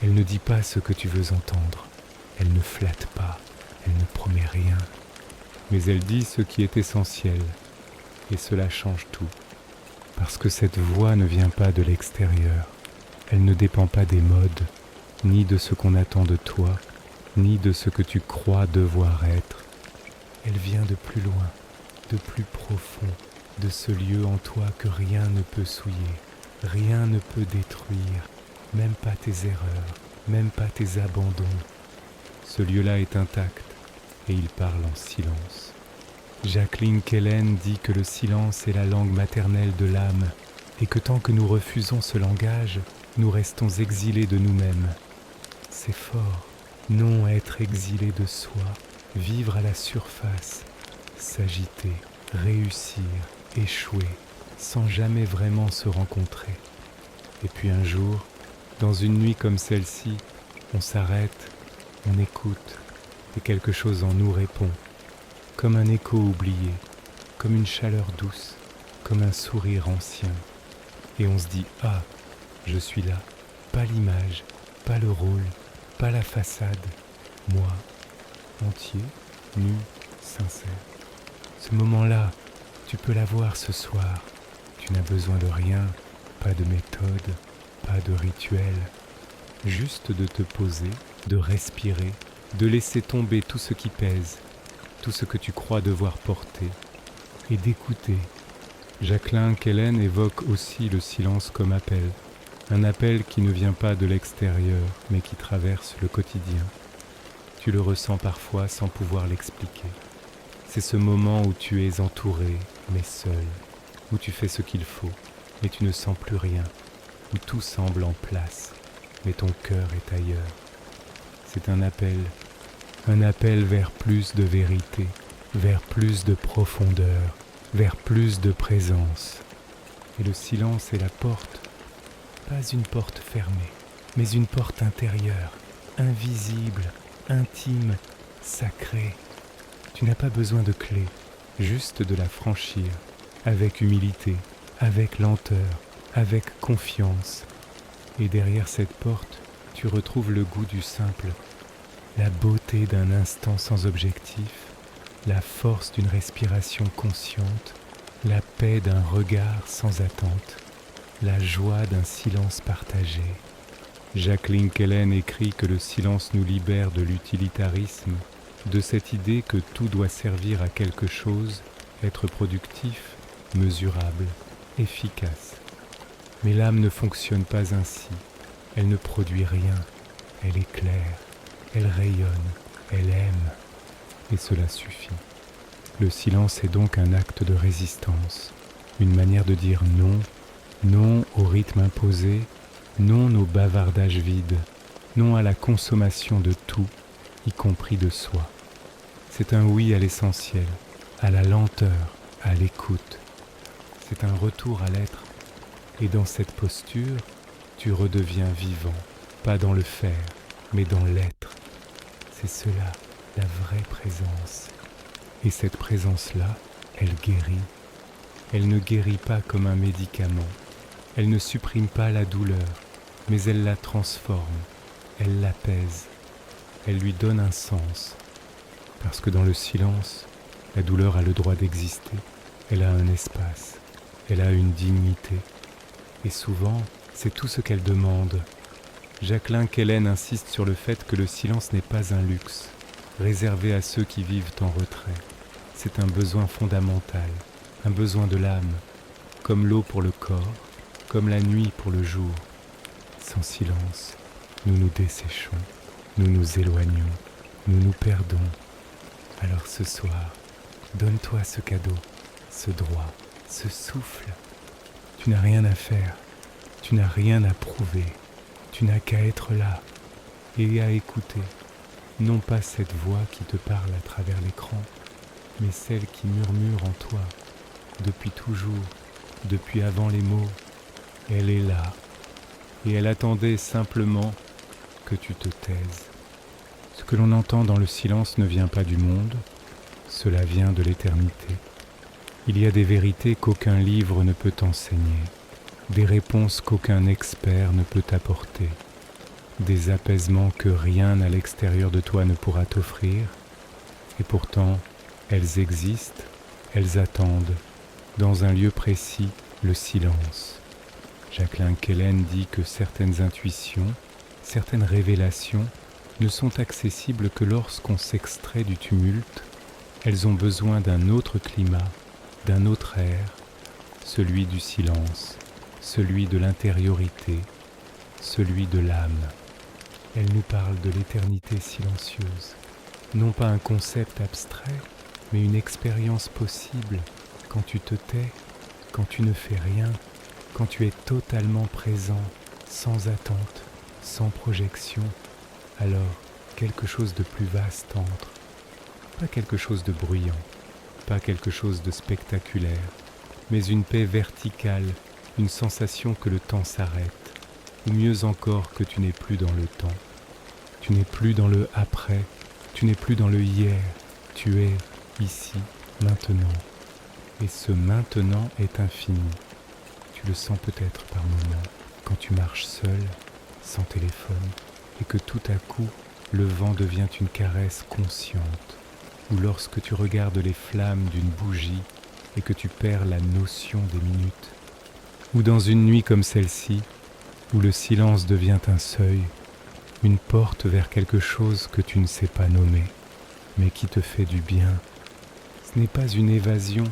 Speaker 1: Elle ne dit pas ce que tu veux entendre, elle ne flatte pas, elle ne promet rien. Mais elle dit ce qui est essentiel, et cela change tout. Parce que cette voix ne vient pas de l'extérieur, elle ne dépend pas des modes, ni de ce qu'on attend de toi, ni de ce que tu crois devoir être. Elle vient de plus loin, de plus profond, de ce lieu en toi que rien ne peut souiller, rien ne peut détruire, même pas tes erreurs, même pas tes abandons. Ce lieu-là est intact et il parle en silence. Jacqueline Kellen dit que le silence est la langue maternelle de l'âme et que tant que nous refusons ce langage, nous restons exilés de nous-mêmes. C'est fort, non être exilé de soi, vivre à la surface, s'agiter, réussir, échouer, sans jamais vraiment se rencontrer. Et puis un jour, dans une nuit comme celle-ci, on s'arrête, on écoute, et quelque chose en nous répond, comme un écho oublié, comme une chaleur douce, comme un sourire ancien. Et on se dit « Ah, je suis là, pas l'image, pas le rôle, pas la façade, moi, entier, nu, sincère. » Ce moment-là, tu peux l'avoir ce soir. Tu n'as besoin de rien, pas de méthode, pas de rituel. Juste de te poser, de respirer, de laisser tomber tout ce qui pèse, tout ce que tu crois devoir porter, et d'écouter. Jacqueline Kellen évoque aussi le silence comme appel, un appel qui ne vient pas de l'extérieur, mais qui traverse le quotidien. Tu le ressens parfois sans pouvoir l'expliquer. C'est ce moment où tu es entouré, mais seul, où tu fais ce qu'il faut, mais tu ne sens plus rien, où tout semble en place, mais ton cœur est ailleurs. C'est un appel vers plus de vérité, vers plus de profondeur, vers plus de présence. Et le silence est la porte, pas une porte fermée, mais une porte intérieure, invisible, intime, sacrée. Tu n'as pas besoin de clé, juste de la franchir, avec humilité, avec lenteur, avec confiance. Et derrière cette porte, tu retrouves le goût du simple, la beauté d'un instant sans objectif, la force d'une respiration consciente, la paix d'un regard sans attente, la joie d'un silence partagé. Jacqueline Kellen écrit que le silence nous libère de l'utilitarisme, de cette idée que tout doit servir à quelque chose, être productif, mesurable, efficace. Mais l'âme ne fonctionne pas ainsi. Elle ne produit rien. Elle éclaire, elle rayonne, elle aime. Et cela suffit. Le silence est donc un acte de résistance, une manière de dire non, non au rythme imposé, non au bavardage vide, non à la consommation de tout, y compris de soi. C'est un oui à l'essentiel, à la lenteur, à l'écoute. C'est un retour à l'être. Et dans cette posture, tu redeviens vivant, pas dans le faire, mais dans l'être. C'est cela, la vraie présence. Et cette présence-là, elle guérit. Elle ne guérit pas comme un médicament. Elle ne supprime pas la douleur, mais elle la transforme. Elle l'apaise. Elle lui donne un sens. Parce que dans le silence, la douleur a le droit d'exister. Elle a un espace. Elle a une dignité. Et souvent, c'est tout ce qu'elle demande. Jacqueline Kellen insiste sur le fait que le silence n'est pas un luxe, réservé à ceux qui vivent en retrait. C'est un besoin fondamental, un besoin de l'âme, comme l'eau pour le corps, comme la nuit pour le jour. Sans silence, nous nous desséchons, nous nous éloignons, nous nous perdons. Alors ce soir, donne-toi ce cadeau, ce droit, ce souffle. Tu n'as rien à faire, tu n'as rien à prouver, tu n'as qu'à être là et à écouter, non pas cette voix qui te parle à travers l'écran, mais celle qui murmure en toi, depuis toujours, depuis avant les mots. Elle est là, et elle attendait simplement que tu te taises. Ce que l'on entend dans le silence ne vient pas du monde, cela vient de l'éternité. Il y a des vérités qu'aucun livre ne peut enseigner, des réponses qu'aucun expert ne peut apporter, des apaisements que rien à l'extérieur de toi ne pourra t'offrir, et pourtant, elles existent, elles attendent, dans un lieu précis, le silence. Jacqueline Kellen dit que certaines intuitions, certaines révélations ne sont accessibles que lorsqu'on s'extrait du tumulte. Elles ont besoin d'un autre climat, d'un autre air, celui du silence, celui de l'intériorité, celui de l'âme. Elle nous parle de l'éternité silencieuse, non pas un concept abstrait, mais une expérience possible quand tu te tais, quand tu ne fais rien, quand tu es totalement présent, sans attente, sans projection. Alors, quelque chose de plus vaste entre, pas quelque chose de bruyant, pas quelque chose de spectaculaire, mais une paix verticale, une sensation que le temps s'arrête, ou mieux encore que tu n'es plus dans le temps. Tu n'es plus dans le après, tu n'es plus dans le hier, tu es ici, maintenant. Et ce maintenant est infini. Tu le sens peut-être par moments, quand tu marches seul, sans téléphone, et que tout à coup, le vent devient une caresse consciente, ou lorsque tu regardes les flammes d'une bougie et que tu perds la notion des minutes, ou dans une nuit comme celle-ci, où le silence devient un seuil, une porte vers quelque chose que tu ne sais pas nommer, mais qui te fait du bien. Ce n'est pas une évasion,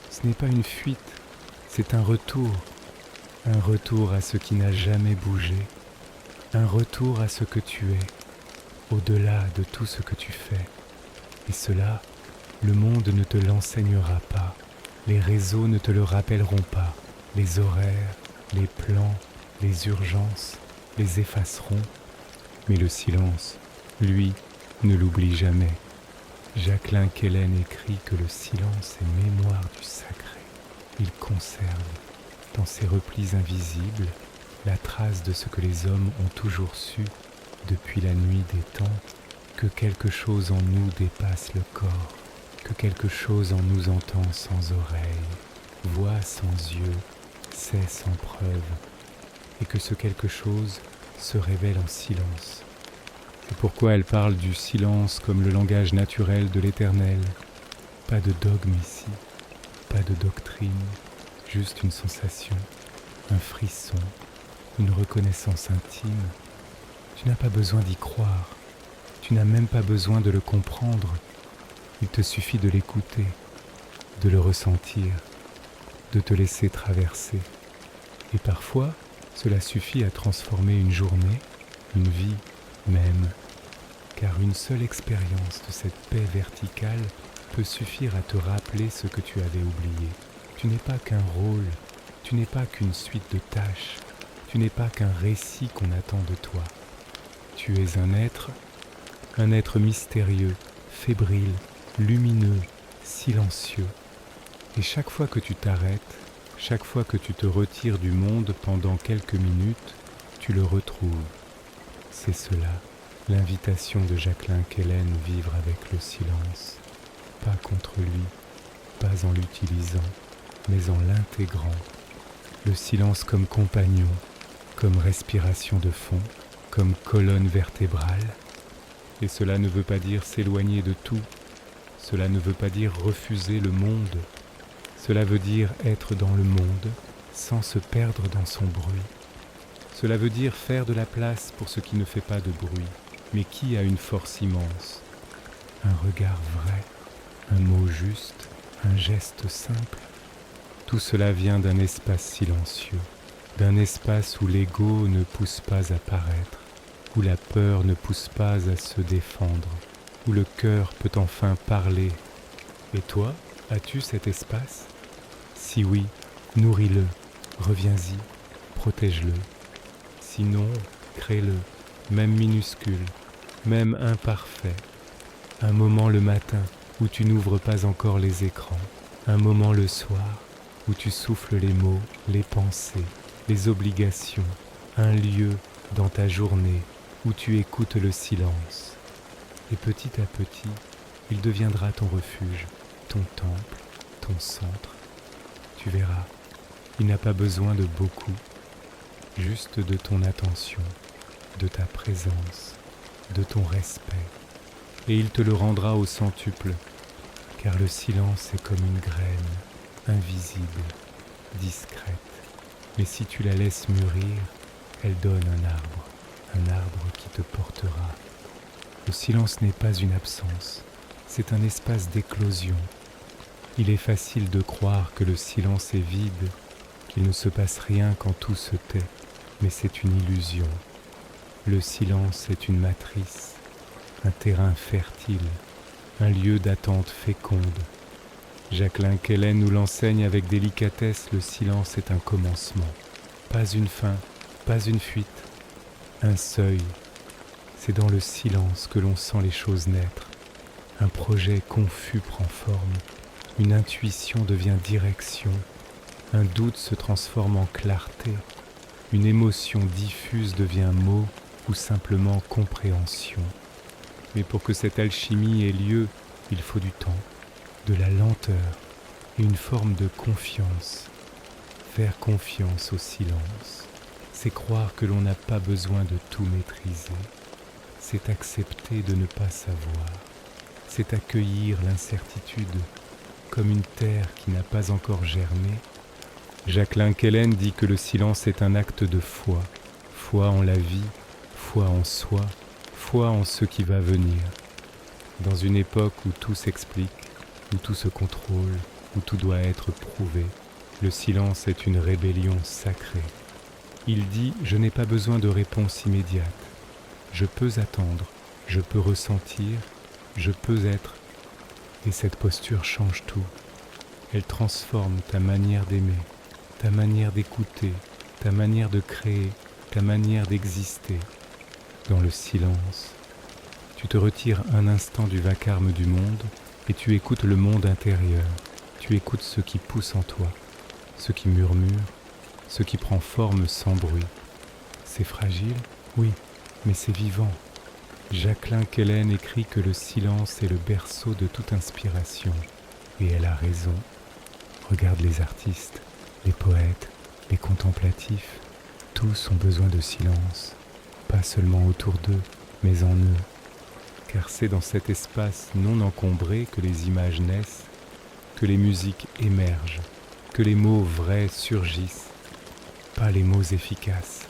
Speaker 1: ce n'est pas une fuite, c'est un retour à ce qui n'a jamais bougé, un retour à ce que tu es, au-delà de tout ce que tu fais. Et cela, le monde ne te l'enseignera pas, les réseaux ne te le rappelleront pas, les horaires, les plans, les urgences les effaceront, mais le silence, lui, ne l'oublie jamais. Jacqueline Kellen écrit que le silence est mémoire du sacré. Il conserve, dans ses replis invisibles, la trace de ce que les hommes ont toujours su, depuis la nuit des temps, que quelque chose en nous dépasse le corps, que quelque chose en nous entend sans oreille, voit sans yeux, sait sans preuve, et que ce quelque chose se révèle en silence. C'est pourquoi elle parle du silence comme le langage naturel de l'Éternel. Pas de dogme ici, pas de doctrine, juste une sensation, un frisson, une reconnaissance intime. Tu n'as pas besoin d'y croire, tu n'as même pas besoin de le comprendre. Il te suffit de l'écouter, de le ressentir, de te laisser traverser. Et parfois, cela suffit à transformer une journée, une vie même. Car une seule expérience de cette paix verticale peut suffire à te rappeler ce que tu avais oublié. Tu n'es pas qu'un rôle, tu n'es pas qu'une suite de tâches, tu n'es pas qu'un récit qu'on attend de toi. Tu es un être mystérieux, fébrile, lumineux, silencieux. Et chaque fois que tu t'arrêtes, chaque fois que tu te retires du monde pendant quelques minutes, tu le retrouves. C'est cela, l'invitation de Jacqueline Kellen, vivre avec le silence. Pas contre lui, pas en l'utilisant, mais en l'intégrant. Le silence comme compagnon, comme respiration de fond, comme colonne vertébrale. Et cela ne veut pas dire s'éloigner de tout. Cela ne veut pas dire refuser le monde. Cela veut dire être dans le monde sans se perdre dans son bruit. Cela veut dire faire de la place pour ce qui ne fait pas de bruit, mais qui a une force immense. Un regard vrai, un mot juste, un geste simple. Tout cela vient d'un espace silencieux, d'un espace où l'ego ne pousse pas à paraître, où la peur ne pousse pas à se défendre, où le cœur peut enfin parler. Et toi, as-tu cet espace ? Si oui, nourris-le, reviens-y, protège-le. Sinon, crée-le, même minuscule, même imparfait. Un moment le matin où tu n'ouvres pas encore les écrans, un moment le soir où tu souffles les mots, les pensées, les obligations, un lieu dans ta journée où tu écoutes le silence. Et petit à petit, il deviendra ton refuge, ton temple, ton centre. Tu verras, il n'a pas besoin de beaucoup, juste de ton attention, de ta présence, de ton respect. Et il te le rendra au centuple, car le silence est comme une graine, invisible, discrète. Mais si tu la laisses mûrir, elle donne un arbre qui te portera. Le silence n'est pas une absence, c'est un espace d'éclosion. Il est facile de croire que le silence est vide, qu'il ne se passe rien quand tout se tait, mais c'est une illusion. Le silence est une matrice, un terrain fertile, un lieu d'attente féconde. Jacqueline Kellen nous l'enseigne avec délicatesse, le silence est un commencement, pas une fin, pas une fuite, un seuil. C'est dans le silence que l'on sent les choses naître. Un projet confus prend forme, une intuition devient direction, un doute se transforme en clarté, une émotion diffuse devient mot ou simplement compréhension. Mais pour que cette alchimie ait lieu, il faut du temps, de la lenteur et une forme de confiance. Faire confiance au silence, c'est croire que l'on n'a pas besoin de tout maîtriser. C'est accepter de ne pas savoir. C'est accueillir l'incertitude comme une terre qui n'a pas encore germé. Jacqueline Kellen dit que le silence est un acte de foi. Foi en la vie, foi en soi, foi en ce qui va venir. Dans une époque où tout s'explique, où tout se contrôle, où tout doit être prouvé, le silence est une rébellion sacrée. Il dit « Je n'ai pas besoin de réponse immédiate. Je peux attendre, je peux ressentir, je peux être. » Et cette posture change tout. Elle transforme ta manière d'aimer, ta manière d'écouter, ta manière de créer, ta manière d'exister. Dans le silence, tu te retires un instant du vacarme du monde et tu écoutes le monde intérieur. Tu écoutes ce qui pousse en toi, ce qui murmure, ce qui prend forme sans bruit. C'est fragile, oui, mais c'est vivant. Jacqueline Kellen écrit que le silence est le berceau de toute inspiration. Et elle a raison. Regarde les artistes, les poètes, les contemplatifs, tous ont besoin de silence, pas seulement autour d'eux, mais en eux, car c'est dans cet espace non encombré que les images naissent, que les musiques émergent, que les mots vrais surgissent, pas les mots efficaces,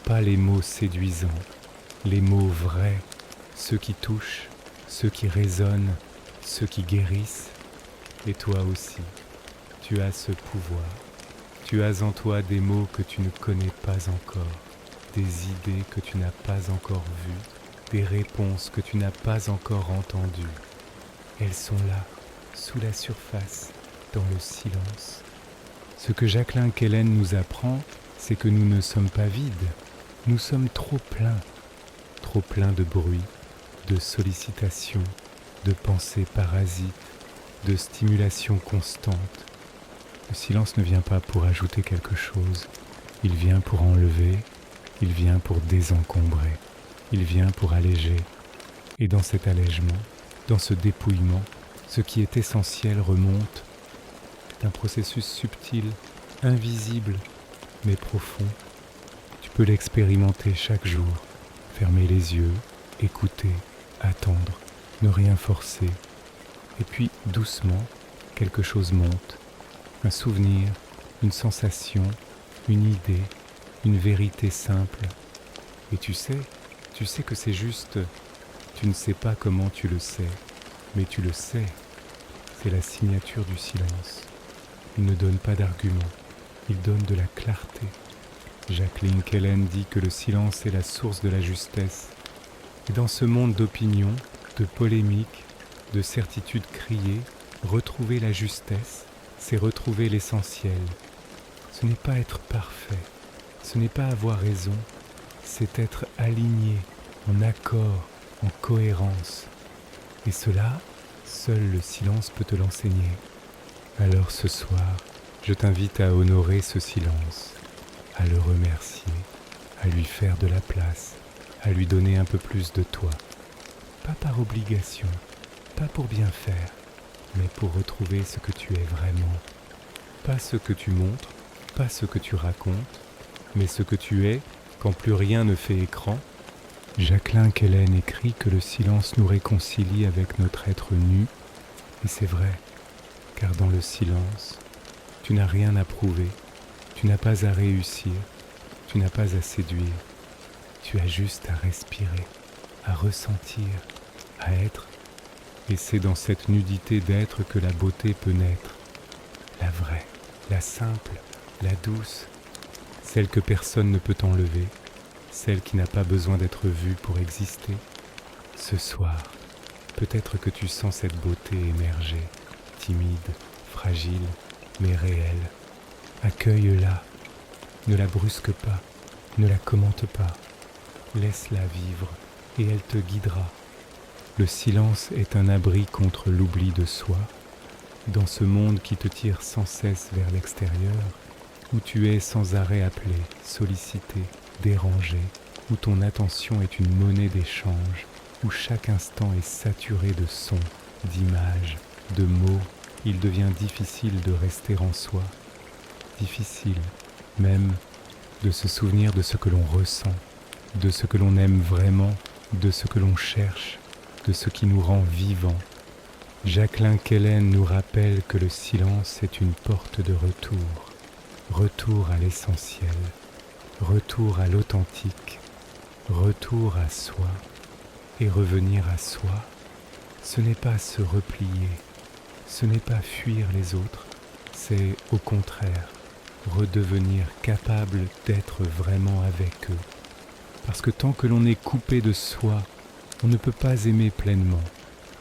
Speaker 1: pas les mots séduisants, les mots vrais, ceux qui touchent, ceux qui résonnent, ceux qui guérissent. Et toi aussi, tu as ce pouvoir. Tu as en toi des mots que tu ne connais pas encore, des idées que tu n'as pas encore vues, des réponses que tu n'as pas encore entendues. Elles sont là, sous la surface, dans le silence. Ce que Jacqueline Kellen nous apprend, c'est que nous ne sommes pas vides, nous sommes trop pleins de bruit, de sollicitations, de pensées parasites, de stimulation constante. Le silence ne vient pas pour ajouter quelque chose, il vient pour enlever, il vient pour désencombrer, il vient pour alléger. Et dans cet allègement, dans ce dépouillement, ce qui est essentiel remonte. C'est un processus subtil, invisible, mais profond. Tu peux l'expérimenter chaque jour, fermer les yeux, écouter, attendre, ne rien forcer. Et puis, doucement, quelque chose monte. Un souvenir, une sensation, une idée, une vérité simple. Et tu sais que c'est juste, tu ne sais pas comment tu le sais, mais tu le sais. C'est la signature du silence. Il ne donne pas d'argument, il donne de la clarté. Jacqueline Kellen dit que le silence est la source de la justesse. Et dans ce monde d'opinions, de polémiques, de certitudes criées, retrouver la justesse, c'est retrouver l'essentiel. Ce n'est pas être parfait, ce n'est pas avoir raison, c'est être aligné, en accord, en cohérence. Et cela, seul le silence peut te l'enseigner. Alors ce soir, je t'invite à honorer ce silence, à le remercier, à lui faire de la place, à lui donner un peu plus de toi. Pas par obligation, pas pour bien faire, mais pour retrouver ce que tu es vraiment. Pas ce que tu montres, pas ce que tu racontes, mais ce que tu es quand plus rien ne fait écran. Jacqueline Kellen écrit que le silence nous réconcilie avec notre être nu, et c'est vrai, car dans le silence, tu n'as rien à prouver, tu n'as pas à réussir, tu n'as pas à séduire, tu as juste à respirer, à ressentir, à être. Et c'est dans cette nudité d'être que la beauté peut naître. La vraie, la simple, la douce, celle que personne ne peut enlever, celle qui n'a pas besoin d'être vue pour exister. Ce soir, peut-être que tu sens cette beauté émerger, timide, fragile, mais réelle. Accueille-la, ne la brusque pas, ne la commente pas. Laisse-la vivre et elle te guidera. Le silence est un abri contre l'oubli de soi, dans ce monde qui te tire sans cesse vers l'extérieur, où tu es sans arrêt appelé, sollicité, dérangé, où ton attention est une monnaie d'échange, où chaque instant est saturé de sons, d'images, de mots. Il devient difficile de rester en soi, difficile même de se souvenir de ce que l'on ressent, de ce que l'on aime vraiment, de ce que l'on cherche, de ce qui nous rend vivants. Jacqueline Kellen nous rappelle que le silence est une porte de retour, retour à l'essentiel, retour à l'authentique, retour à soi. Et revenir à soi, ce n'est pas se replier, ce n'est pas fuir les autres, c'est au contraire redevenir capable d'être vraiment avec eux. Parce que tant que l'on est coupé de soi, on ne peut pas aimer pleinement,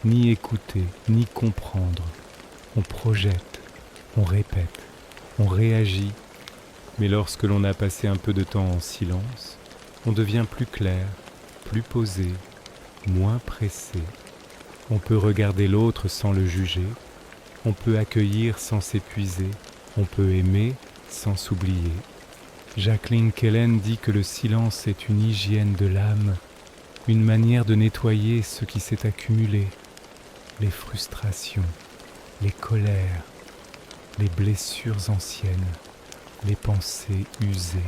Speaker 1: ni écouter, ni comprendre. On projette, on répète, on réagit, mais lorsque l'on a passé un peu de temps en silence, on devient plus clair, plus posé, moins pressé. On peut regarder l'autre sans le juger, on peut accueillir sans s'épuiser, on peut aimer sans s'oublier. Jacqueline Kellen dit que le silence est une hygiène de l'âme, une manière de nettoyer ce qui s'est accumulé, les frustrations, les colères, les blessures anciennes, les pensées usées.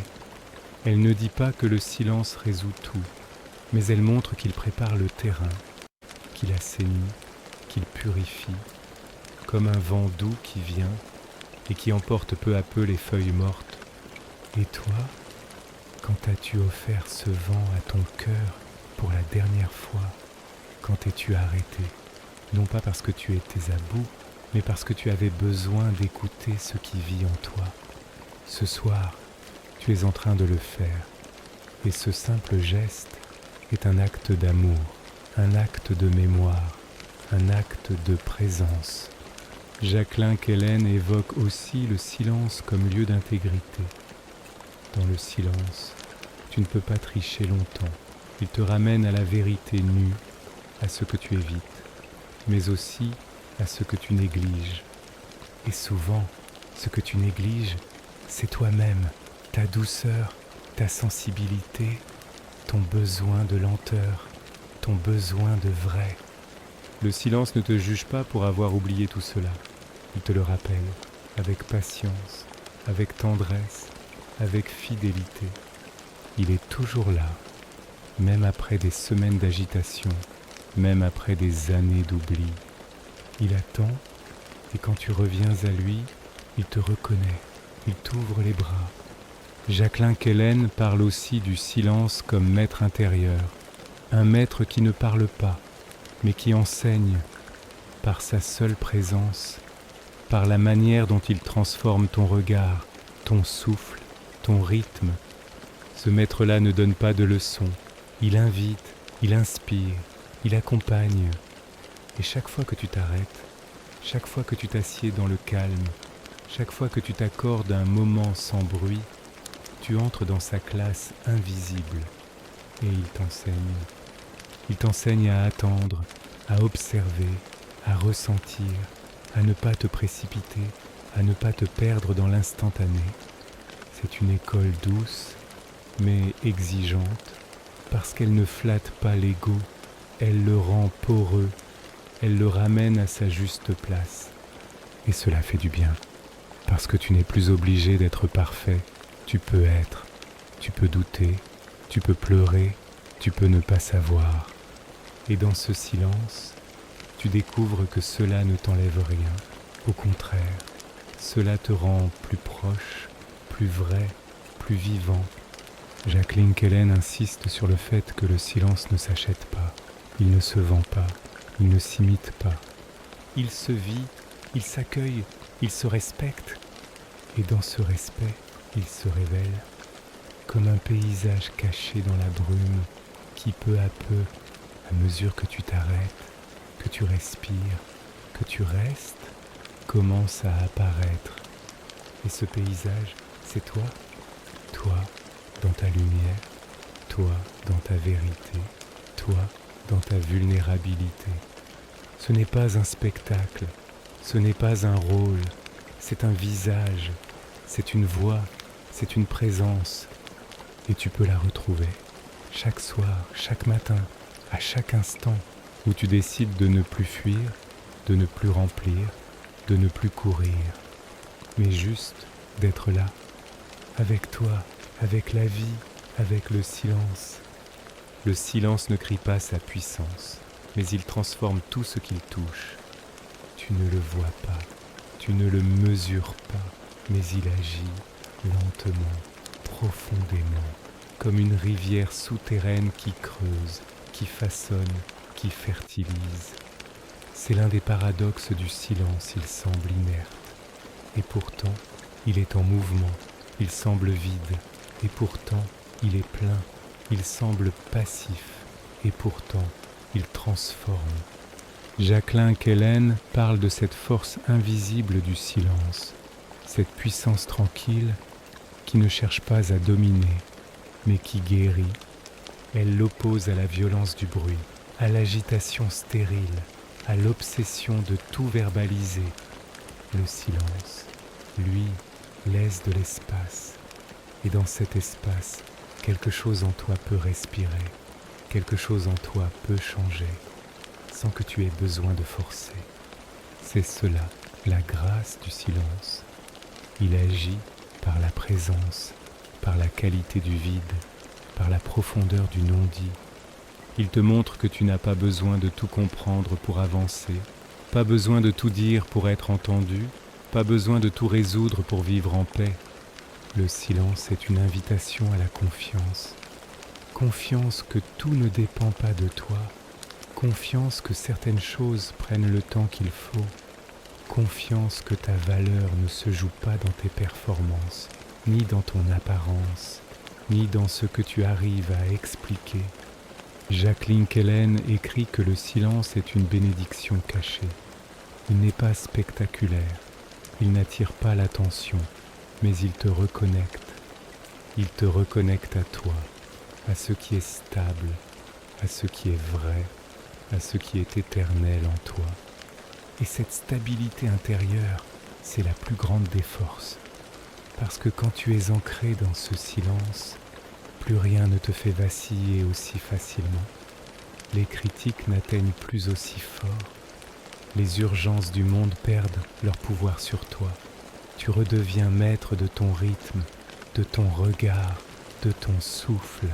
Speaker 1: Elle ne dit pas que le silence résout tout, mais elle montre qu'il prépare le terrain, qu'il assainit, qu'il purifie, comme un vent doux qui vient et qui emporte peu à peu les feuilles mortes. Et toi, quand as-tu offert ce vent à ton cœur pour la dernière fois? Quand t'es-tu arrêté? Non pas parce que tu étais à bout, mais parce que tu avais besoin d'écouter ce qui vit en toi. Ce soir, tu es en train de le faire, et ce simple geste est un acte d'amour, un acte de mémoire, un acte de présence. Jacqueline Kellen évoque aussi le silence comme lieu d'intégrité. Dans le silence, tu ne peux pas tricher longtemps. Il te ramène à la vérité nue, à ce que tu évites, mais aussi à ce que tu négliges. Et souvent, ce que tu négliges, c'est toi-même, ta douceur, ta sensibilité, ton besoin de lenteur, ton besoin de vrai. Le silence ne te juge pas pour avoir oublié tout cela. Il te le rappelle, avec patience, avec tendresse, avec fidélité. Il est toujours là, même après des semaines d'agitation, même après des années d'oubli. Il attend, et quand tu reviens à lui, il te reconnaît, il t'ouvre les bras. Jacqueline Kellen parle aussi du silence comme maître intérieur, un maître qui ne parle pas, mais qui enseigne par sa seule présence, par la manière dont il transforme ton regard, ton souffle, ton rythme. Ce maître-là ne donne pas de leçons, il invite, il inspire, il accompagne. Et chaque fois que tu t'arrêtes, chaque fois que tu t'assieds dans le calme, chaque fois que tu t'accordes un moment sans bruit, tu entres dans sa classe invisible et il t'enseigne. Il t'enseigne à attendre, à observer, à ressentir, à ne pas te précipiter, à ne pas te perdre dans l'instantané. C'est une école douce, mais exigeante, parce qu'elle ne flatte pas l'ego, elle le rend poreux, elle le ramène à sa juste place. Et cela fait du bien, parce que tu n'es plus obligé d'être parfait. Tu peux être, tu peux douter, tu peux pleurer, tu peux ne pas savoir. Et dans ce silence, tu découvres que cela ne t'enlève rien. Au contraire, cela te rend plus proche, plus vrai, plus vivant. Jacqueline Kellen insiste sur le fait que le silence ne s'achète pas, il ne se vend pas, il ne s'imite pas. Il se vit, il s'accueille, il se respecte. Et dans ce respect, il se révèle comme un paysage caché dans la brume qui peu à peu, à mesure que tu t'arrêtes, que tu respires, que tu restes, commence à apparaître. Et ce paysage, c'est toi, toi dans ta lumière, toi dans ta vérité, toi dans ta vulnérabilité. Ce n'est pas un spectacle, ce n'est pas un rôle, c'est un visage, c'est une voix, c'est une présence. Et tu peux la retrouver chaque soir, chaque matin, à chaque instant où tu décides de ne plus fuir, de ne plus remplir, de ne plus courir, mais juste d'être là, avec toi, avec la vie, avec le silence. Le silence ne crie pas sa puissance, mais il transforme tout ce qu'il touche. Tu ne le vois pas, tu ne le mesures pas, mais il agit lentement, profondément, comme une rivière souterraine qui creuse, qui façonne, qui fertilise. C'est l'un des paradoxes du silence, il semble inerte. Et pourtant, il est en mouvement, il semble vide. Et pourtant, il est plein, il semble passif. Et pourtant, il transforme. Jacqueline Kellen parle de cette force invisible du silence, cette puissance tranquille qui ne cherche pas à dominer, mais qui guérit. Elle l'oppose à la violence du bruit, à l'agitation stérile, à l'obsession de tout verbaliser. Le silence, lui, laisse de l'espace. Et dans cet espace, quelque chose en toi peut respirer, quelque chose en toi peut changer, sans que tu aies besoin de forcer. C'est cela, la grâce du silence. Il agit par la présence, par la qualité du vide, par la profondeur du non-dit. Il te montre que tu n'as pas besoin de tout comprendre pour avancer, pas besoin de tout dire pour être entendu, pas besoin de tout résoudre pour vivre en paix. Le silence est une invitation à la confiance. Confiance que tout ne dépend pas de toi. Confiance que certaines choses prennent le temps qu'il faut. Confiance que ta valeur ne se joue pas dans tes performances, ni dans ton apparence, ni dans ce que tu arrives à expliquer. Jacqueline Kellen écrit que le silence est une bénédiction cachée. Il n'est pas spectaculaire, il n'attire pas l'attention, mais il te reconnecte. Il te reconnecte à toi, à ce qui est stable, à ce qui est vrai, à ce qui est éternel en toi. Et cette stabilité intérieure, c'est la plus grande des forces. Parce que quand tu es ancré dans ce silence, plus rien ne te fait vaciller aussi facilement. Les critiques n'atteignent plus aussi fort. Les urgences du monde perdent leur pouvoir sur toi. Tu redeviens maître de ton rythme, de ton regard, de ton souffle.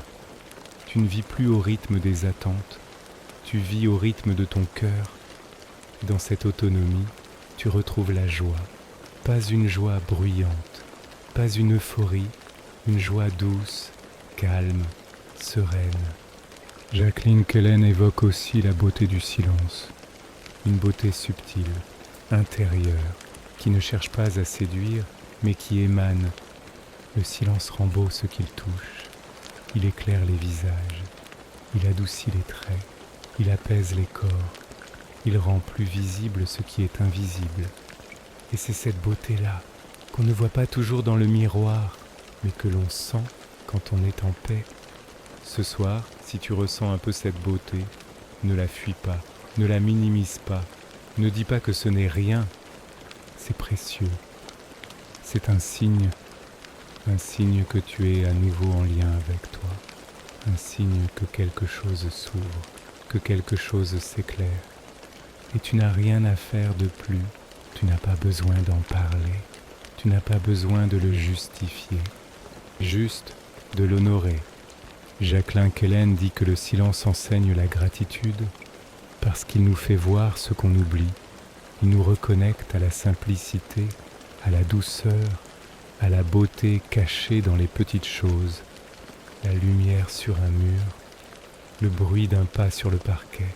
Speaker 1: Tu ne vis plus au rythme des attentes, tu vis au rythme de ton cœur. Dans cette autonomie, tu retrouves la joie, pas une joie bruyante, pas une euphorie, une joie douce, calme, sereine. Jacqueline Kellen évoque aussi la beauté du silence, une beauté subtile, intérieure, qui ne cherche pas à séduire, mais qui émane. Le silence rend beau ce qu'il touche, il éclaire les visages, il adoucit les traits, il apaise les corps. Il rend plus visible ce qui est invisible. Et c'est cette beauté-là qu'on ne voit pas toujours dans le miroir, mais que l'on sent quand on est en paix. Ce soir, si tu ressens un peu cette beauté, ne la fuis pas, ne la minimise pas, ne dis pas que ce n'est rien. C'est précieux. C'est un signe que tu es à nouveau en lien avec toi, un signe que quelque chose s'ouvre, que quelque chose s'éclaire. Et tu n'as rien à faire de plus, tu n'as pas besoin d'en parler, tu n'as pas besoin de le justifier, juste de l'honorer. Jacqueline Kellen dit que le silence enseigne la gratitude parce qu'il nous fait voir ce qu'on oublie, il nous reconnecte à la simplicité, à la douceur, à la beauté cachée dans les petites choses, la lumière sur un mur, le bruit d'un pas sur le parquet,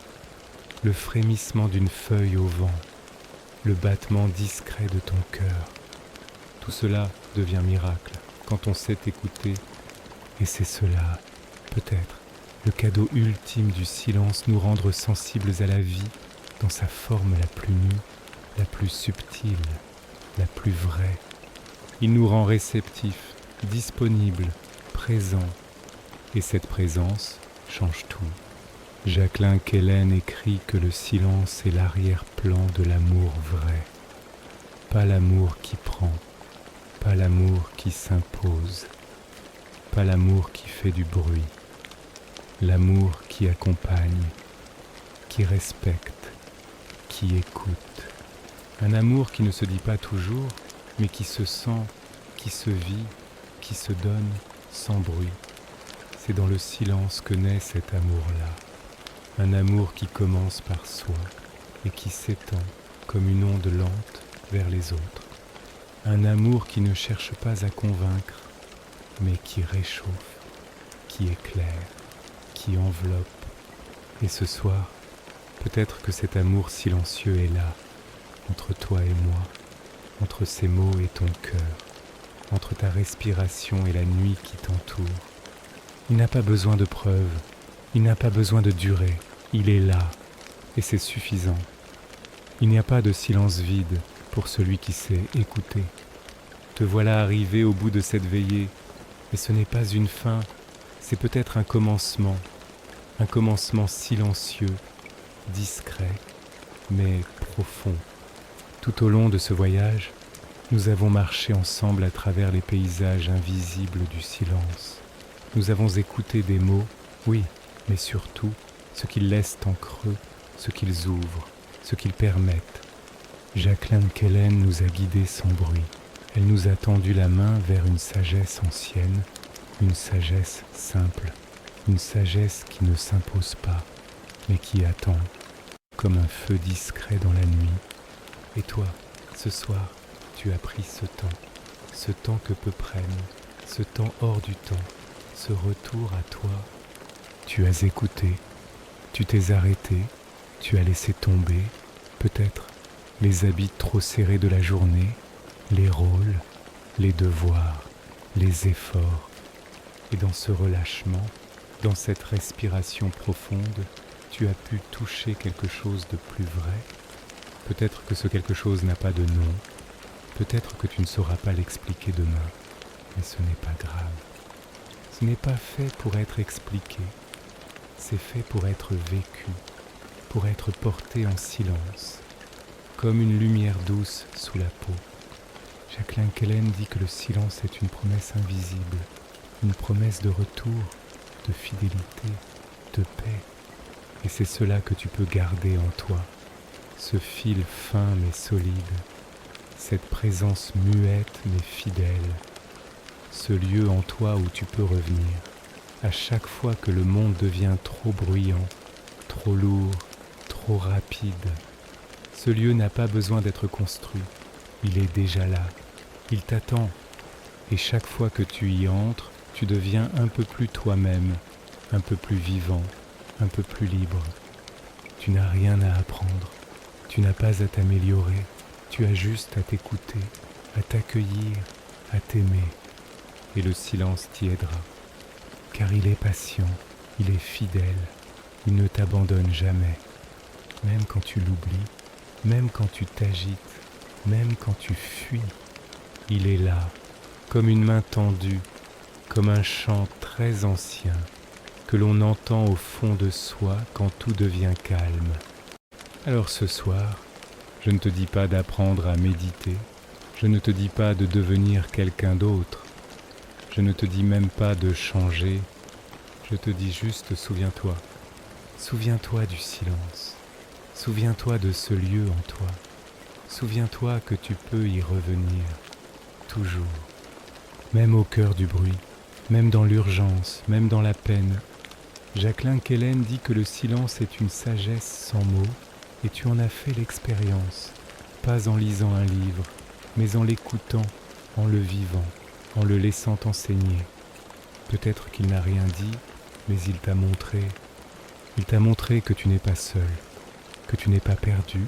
Speaker 1: le frémissement d'une feuille au vent, le battement discret de ton cœur. Tout cela devient miracle quand on sait écouter, et c'est cela, peut-être, le cadeau ultime du silence, nous rendre sensibles à la vie dans sa forme la plus nue, la plus subtile, la plus vraie. Il nous rend réceptifs, disponibles, présents, et cette présence change tout. Jacqueline Kellen écrit que le silence est l'arrière-plan de l'amour vrai. Pas l'amour qui prend, pas l'amour qui s'impose, pas l'amour qui fait du bruit. L'amour qui accompagne, qui respecte, qui écoute. Un amour qui ne se dit pas toujours, mais qui se sent, qui se vit, qui se donne sans bruit. C'est dans le silence que naît cet amour-là. Un amour qui commence par soi et qui s'étend comme une onde lente vers les autres. Un amour qui ne cherche pas à convaincre, mais qui réchauffe, qui éclaire, qui enveloppe. Et ce soir, peut-être que cet amour silencieux est là, entre toi et moi, entre ces mots et ton cœur, entre ta respiration et la nuit qui t'entoure. Il n'a pas besoin de preuves, il n'a pas besoin de durée, il est là, et c'est suffisant. Il n'y a pas de silence vide pour celui qui sait écouter. Te voilà arrivé au bout de cette veillée, et ce n'est pas une fin, c'est peut-être un commencement silencieux, discret, mais profond. Tout au long de ce voyage, nous avons marché ensemble à travers les paysages invisibles du silence. Nous avons écouté des mots, oui, mais surtout ce qu'ils laissent en creux, ce qu'ils ouvrent, ce qu'ils permettent. Jacqueline Kellen nous a guidés sans bruit. Elle nous a tendu la main vers une sagesse ancienne, une sagesse simple, une sagesse qui ne s'impose pas, mais qui attend, comme un feu discret dans la nuit. Et toi, ce soir, tu as pris ce temps que peu prennent, ce temps hors du temps, ce retour à toi. Tu as écouté, tu t'es arrêté, tu as laissé tomber, peut-être, les habits trop serrés de la journée, les rôles, les devoirs, les efforts. Et dans ce relâchement, dans cette respiration profonde, tu as pu toucher quelque chose de plus vrai. Peut-être que ce quelque chose n'a pas de nom, peut-être que tu ne sauras pas l'expliquer demain, mais ce n'est pas grave. Ce n'est pas fait pour être expliqué, c'est fait pour être vécu, pour être porté en silence, comme une lumière douce sous la peau. Jacqueline Kellen dit que le silence est une promesse invisible, une promesse de retour, de fidélité, de paix. Et c'est cela que tu peux garder en toi, ce fil fin mais solide, cette présence muette mais fidèle, ce lieu en toi où tu peux revenir, à chaque fois que le monde devient trop bruyant, trop lourd, trop rapide. Ce lieu n'a pas besoin d'être construit, il est déjà là, il t'attend. Et chaque fois que tu y entres, tu deviens un peu plus toi-même, un peu plus vivant, un peu plus libre. Tu n'as rien à apprendre, tu n'as pas à t'améliorer, tu as juste à t'écouter, à t'accueillir, à t'aimer. Et le silence t'y aidera, car il est patient, il est fidèle, il ne t'abandonne jamais. Même quand tu l'oublies, même quand tu t'agites, même quand tu fuis, il est là, comme une main tendue, comme un chant très ancien que l'on entend au fond de soi quand tout devient calme. Alors ce soir, je ne te dis pas d'apprendre à méditer, je ne te dis pas de devenir quelqu'un d'autre, je ne te dis même pas de changer, je te dis juste souviens-toi, souviens-toi du silence, souviens-toi de ce lieu en toi, souviens-toi que tu peux y revenir, toujours, même au cœur du bruit, même dans l'urgence, même dans la peine. Jacqueline Kellen dit que le silence est une sagesse sans mots, et tu en as fait l'expérience, pas en lisant un livre, mais en l'écoutant, en le vivant, en le laissant t'enseigner. Peut-être qu'il n'a rien dit, mais il t'a montré que tu n'es pas seul, que tu n'es pas perdu,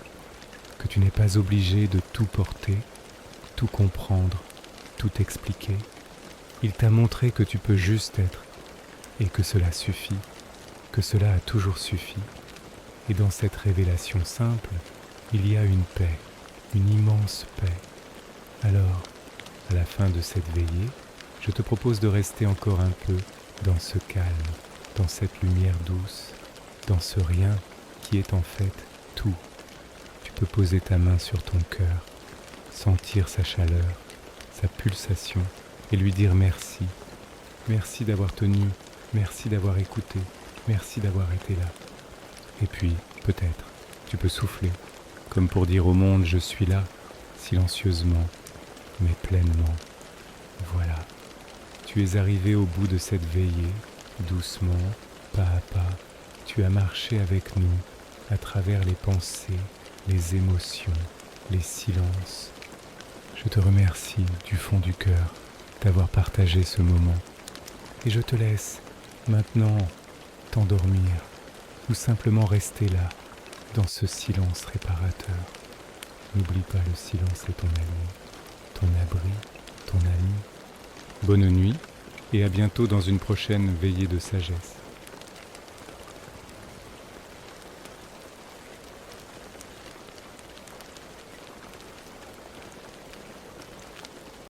Speaker 1: que tu n'es pas obligé de tout porter, tout comprendre, tout expliquer. Il t'a montré que tu peux juste être, et que cela suffit, que cela a toujours suffi. Et dans cette révélation simple, il y a une paix, une immense paix. Alors, à la fin de cette veillée, je te propose de rester encore un peu dans ce calme, dans cette lumière douce, dans ce rien qui est en fait tout. Tu peux poser ta main sur ton cœur, sentir sa chaleur, sa pulsation et lui dire merci. Merci d'avoir tenu, merci d'avoir écouté, merci d'avoir été là. Et puis, peut-être, tu peux souffler, comme pour dire au monde je suis là, silencieusement, mais pleinement. Voilà, tu es arrivé au bout de cette veillée, doucement, pas à pas. Tu as marché avec nous à travers les pensées, les émotions, les silences. Je te remercie du fond du cœur d'avoir partagé ce moment. Et je te laisse maintenant t'endormir ou simplement rester là, dans ce silence réparateur. N'oublie pas, le silence est ton ami, ton abri, ton ami. Bonne nuit et à bientôt dans une prochaine veillée de sagesse.